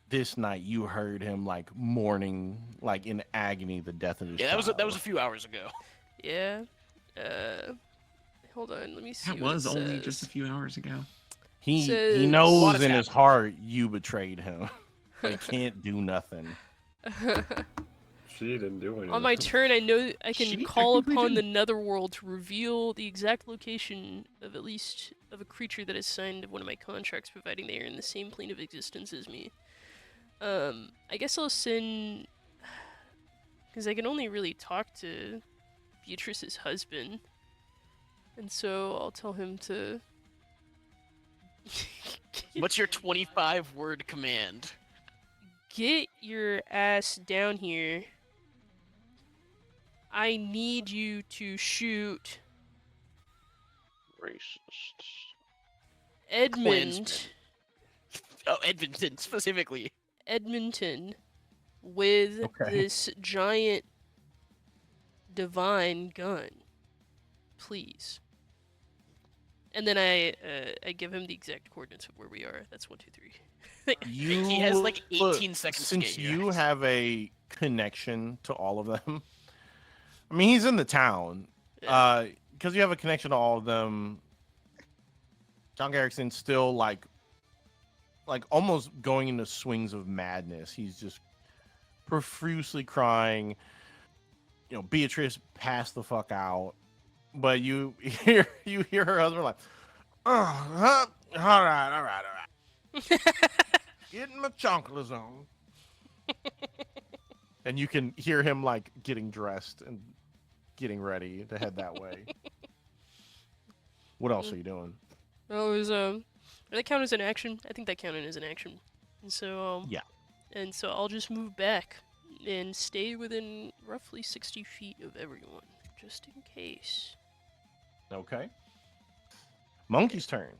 this night you heard him like mourning, like in agony, the death of his Yeah, child. that was a few hours ago. Yeah. Hold on, let me see That what was it only says. just a few hours ago. He says- A lot knows has in his happened. heart you betrayed him. He can't do nothing. She didn't do anything. On my turn, I know I can She call technically upon the did. netherworld to reveal the exact location of at least of a creature that is signed one of my contracts, providing they are in the same plane of existence as me. I guess I'll send, because I can only really talk to Beatrice's husband, and so I'll tell him to. What's your 25-word command? Get your ass down here. I need you to shoot Racist. Edmund. Klansman. Oh, Edmonton specifically. Edmonton with Okay. this giant divine gun, please. And then I give him the exact coordinates of where we are. That's 1, 2, 3. He has like 18 seconds to Since get here. you have a connection to all of them, I mean, he's in the town. Yeah. Because you have a connection to all of them. John Garrickson's still like almost going into swings of madness. He's just profusely crying. You know, Beatrice passed the fuck out. But you hear her husband like, all right. Getting my chocolate on. And you can hear him like getting dressed and getting ready to head that way. What else are you doing? Oh, it was that count as an action? I think that counted as an action. And so Yeah. And so I'll just move back and stay within roughly 60 feet of everyone, just in case. Okay. Monkey's turn.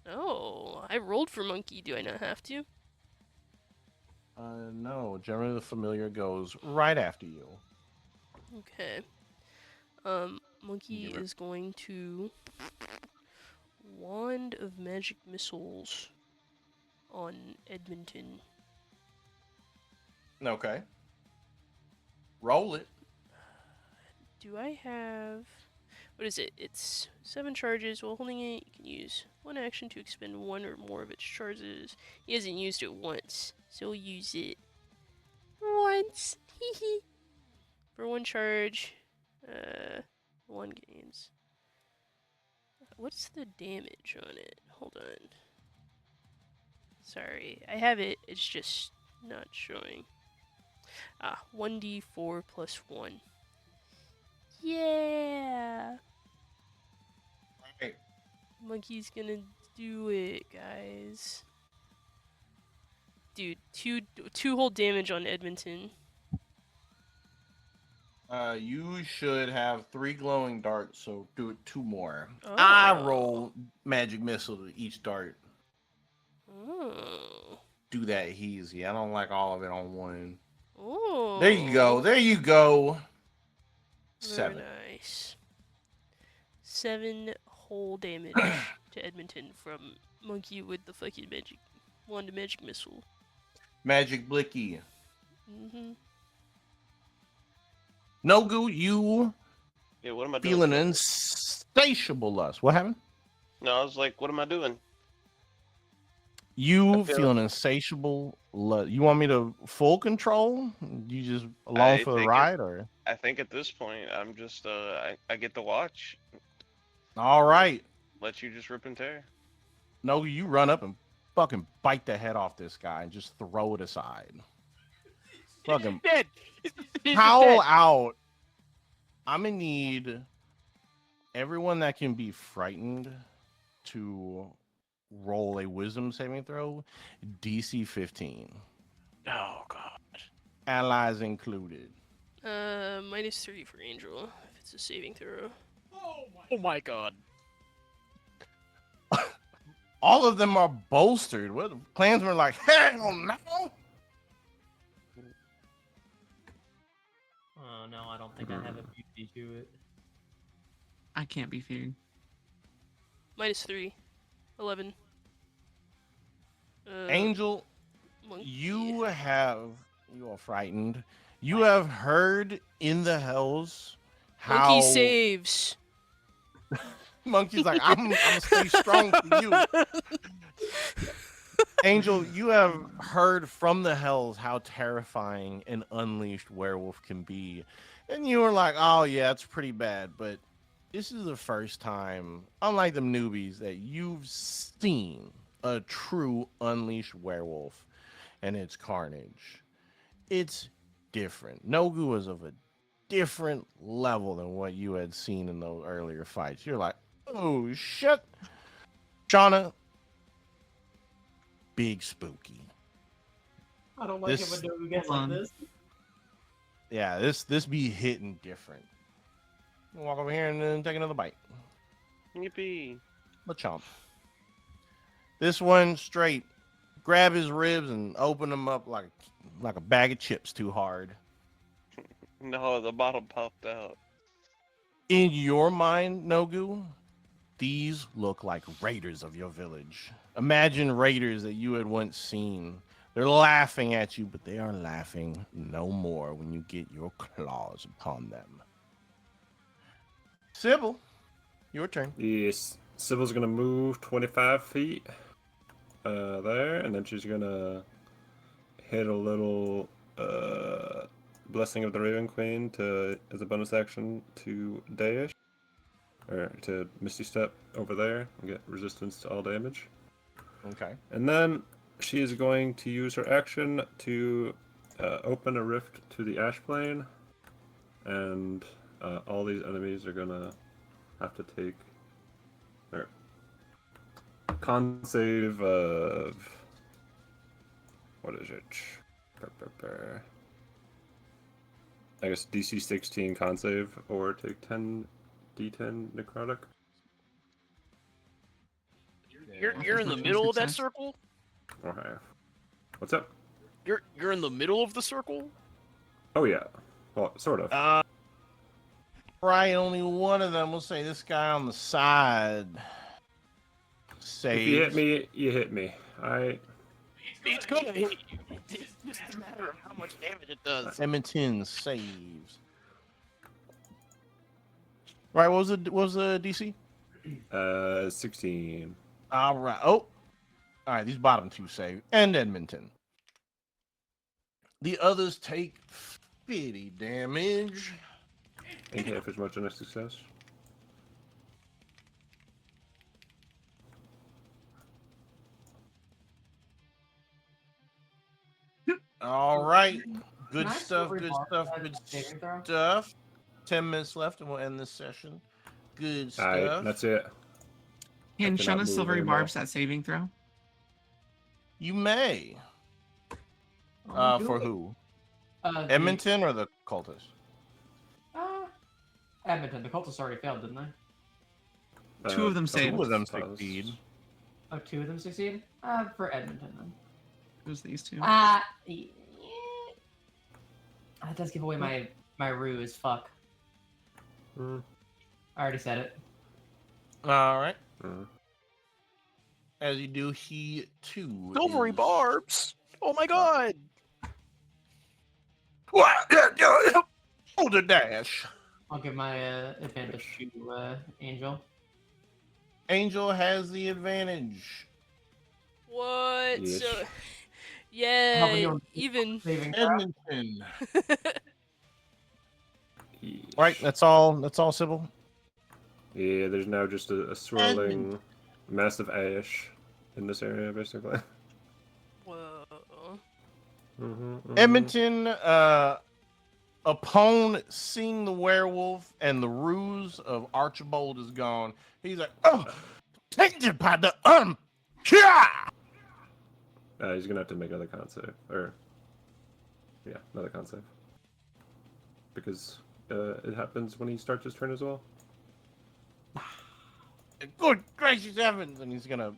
Oh, I rolled for monkey. Do I not have to? No. Generally, the familiar goes right after you. Okay. Monkey Give it- is going to wand of magic missiles on Edmonton. Okay. Roll it. Do I have... What is it? It's 7 charges. While holding it, you can use 1 action to expend 1 or more of its charges. He hasn't used it once, so he'll use it once. Hee For 1 charge. 1 gains. What's the damage on it? Hold on. Sorry, I have it. It's just not showing. 1d4 plus 1. Yeah! Right. Monkey's gonna do it, guys. Dude, two whole damage on Edmonton. You should have 3 glowing darts, so do it 2 more. Oh. I roll magic missile to each dart. Oh. Do that easy. I don't like all of it on one. Oh. There you go. There you go. 7. Very nice. 7 whole damage to Edmonton from Monkey with the fucking magic wand magic missile. Magic Blicky. Mm-hmm. Nogu, you Yeah, what am I doing? feeling insatiable lust. What happened? No, I was like, what am I doing? You I feel- feeling insatiable lust. You want me to full control? You just along I for the think ride, or? I think at this point, I'm just, I get to watch. All right. Let you just rip and tear. No, you run up and fucking bite the head off this guy and just throw it aside. Fucking Dead. He's howl dead. out. I'm gonna need everyone that can be frightened to roll a wisdom saving throw, DC 15. Oh god. Allies included. -3 for Angel if it's a saving throw. Oh my god. All of them are bolstered. What clansmen are like, hell no. Oh no, I don't think I have a beauty to it. I can't be feared. -3. 11. Angel, Monkey. you are frightened. You have heard in the hells how Monkey saves. Monkey's like, I'm gonna stay strong for you. Angel, you have heard from the hells how terrifying an unleashed werewolf can be. And you were like, oh yeah, it's pretty bad, but this is the first time, unlike them newbies, that you've seen a true unleashed werewolf and its carnage. It's different. Nogu is of a different level than what you had seen in those earlier fights. You're like, oh shit. Shauna, big spooky. I don't like This- it when no gets like this. Yeah, this be hitting different. Walk over here and then take another bite. Yippee. The chomp. This one straight. Grab his ribs and open them up like a bag of chips too hard. No, the bottom popped out. In your mind, Nogu, these look like raiders of your village. Imagine raiders that you had once seen. They're laughing at you, but they are laughing no more when you get your claws upon them. Sybil, your turn. Yes. Sybil's gonna move 25 feet there, and then she's gonna hit a little Blessing of the Raven Queen as a bonus action to dash, or to Misty Step over there and get resistance to all damage. Okay. And then she is going to use her action to open a rift to the Ash Plane, and all these enemies are gonna have to take their con save of what is it? I guess DC 16 con save, or take 10 D10 necrotic. You're in the middle of that circle? Okay. What's up? You're in the middle of the circle? Oh yeah. Well, sort of. Right, only one of them will say this guy on the side. Saves. If you hit me, you hit me. It's gonna hit you. It's just a matter of how much damage it does. Edmonton saves. Right, what was the DC? 16. All right. Oh, all right. These bottom two save, and Edmonton. The others take 50 damage. And half as much on a success. All right. Good Can I stuff. still Good remark stuff. that Good saving throw? stuff. 10 minutes left, and we'll end this session. Good Alright, stuff. that's it. Can cannot Shona move Silvery anymore. Barbs that saving throw? You may. Oh, do For it. who? The- Edmonton or the cultist? Edmonton. The cultists already failed, didn't they? Two of them couple saved. Two of them spells. succeed. Oh, two of them succeed? For Edmonton, then. Who's these two? Yeah. That does give away my ruse. Fuck. Mm, I already said it. All right. mm. As you do, he too. Silvery is- barbs. Oh my god. Hold a dash. I'll give my advantage to Angel. Angel has the advantage. What? Yes. So, How yeah, many on even. saving throw? Edmonton. Yeesh. Right. That's all. That's all, Sybil. Yeah, there's now just a swirling, massive ash in this area, basically. Whoa. Edmonton, upon seeing the werewolf and the ruse of Archibald is gone, he's like, "Oh, tainted by the yeah!" He's gonna have to make another con save, or yeah, another con save, because it happens when he starts his turn as well. Good gracious heavens! And he's gonna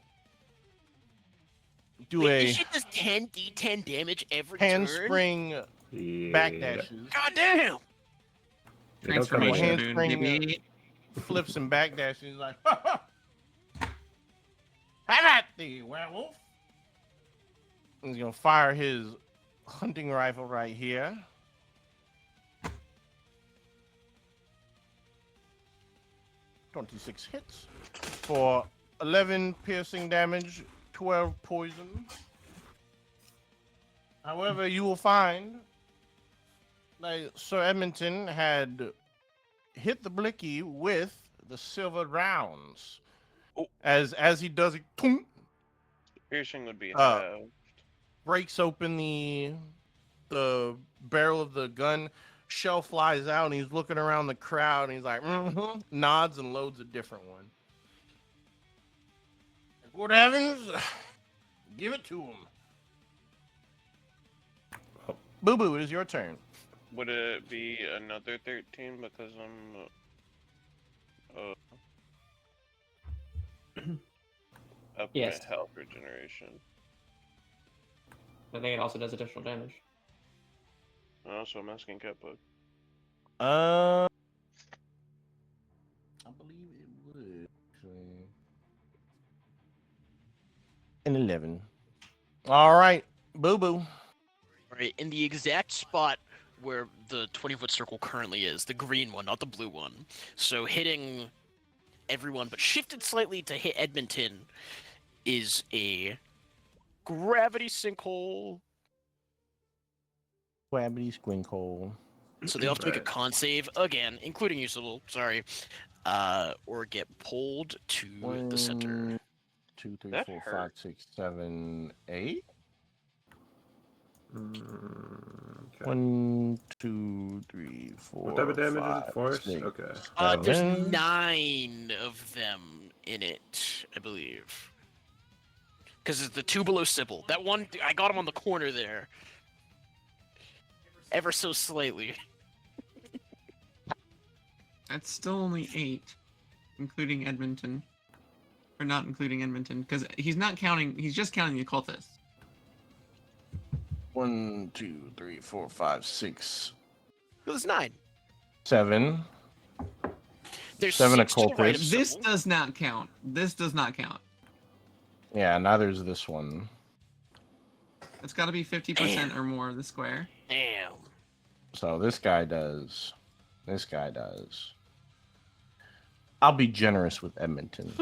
do Wait, a this shit does 10d10 damage every handspring Yeah. backdashes. God damn! They don't come Transformation away. boon, Handspring, baby. Flips and backdashes. He's like, "Ha ha! Have at thee, werewolf!" And he's gonna fire his hunting rifle right here. "26 hits for 11 piercing damage, 12 poison. However, you will find that Sir Edmonton had hit the blicky with the silver rounds. Oh. As he does it, thunk, Piercing would be Uh, breaks open the barrel of the gun. Shell flies out, and he's looking around the crowd, and he's like, nods and loads a different one. Good heavens, give it to him. Boo Boo, it is your turn. Would it be another 13 because I'm up Yes. my health regeneration? I think it also does additional damage. Also, I'm asking Catbook. I believe it would actually. An 11. All right, Boo Boo. Right, in the exact spot where the 20-foot circle currently is, the green one, not the blue one. So hitting everyone, but shifted slightly to hit Edmonton, is a gravity sinkhole. Gravity squinkle. So they have to make a Right. con save again, including you, Sybil, sorry, or get pulled to the center. 1, 2, 3, That 4, 5, hurt. 6, 7, 8. Okay. 1, 2, 3, 4. What type of damage is 5, it? Force? 6, Okay. There's 7. 9 of them in it, I believe. Because it's the two below Sybil. That one, I got him on the corner there. Ever so slightly. That's still only 8, including Edmonton. Or not including Edmonton, because he's not counting, he's just counting the occultists. 1, 2, 3, 4, 5, 6, It was 9. 7. There's 7 6 to the right of occultists. This Sybil. does not count. This does not count. Yeah, neither is this one. It's got to be 50% or more of the square. Damn. So this guy does. This guy does. I'll be generous with Edmonton.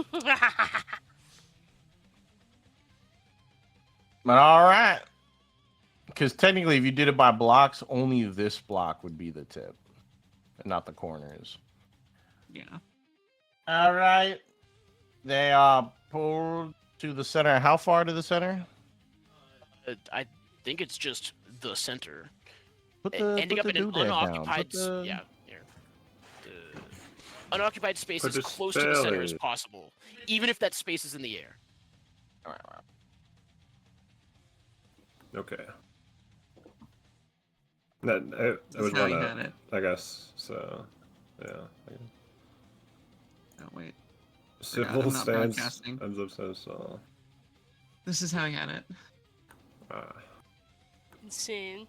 But all right. Because technically, if you did it by blocks, only this block would be the tip, and not the corners. Yeah. All right. They are pulled to the center. How far to the center? I think it's just the center. Put Ending up in an doodad down. unoccupied. Put the... Yeah, here. The unoccupied space Put as the close to the center as spelling. possible, even if that space is in the air. All right. Okay. That it That's was how one you up, had it. I guess. So, yeah. Oh wait. Civil I'm not stance broadcasting. ends up so. This is how I had it. Insane.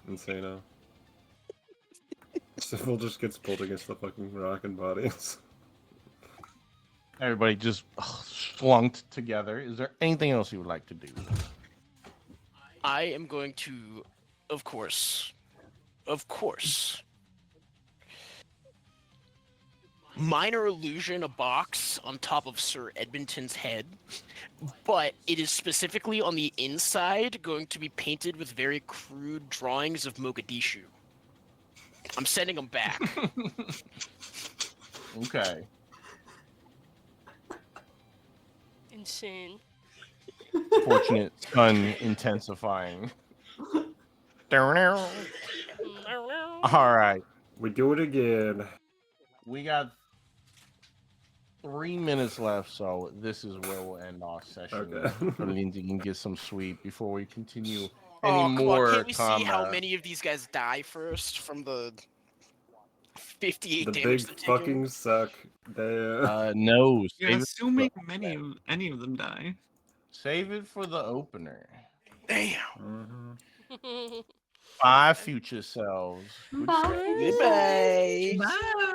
Insano. Civil just gets pulled against the fucking rock and bodies. Everybody just slunked together. Is there anything else you would like to do? I am going to, of course, minor illusion a box on top of Sir Edmonton's head, but it is specifically on the inside going to be painted with very crude drawings of Mogadishu. I'm sending them back. Okay. Insane. Fortunate sun intensifying. All right. We do it again. We got 3 minutes left, so this is where we'll end our session. Okay. So Lindsay can get some sleep before we continue any Oh, come more on. Can't we see how combat. many of these guys die first from the 58 The damage big they're taking? fucking suck. Damn. No, Yeah, save it, assuming any of them die. save it for the opener. Damn. Mhm. 5 future selves. Good Bye. stuff. Goodbye. Bye.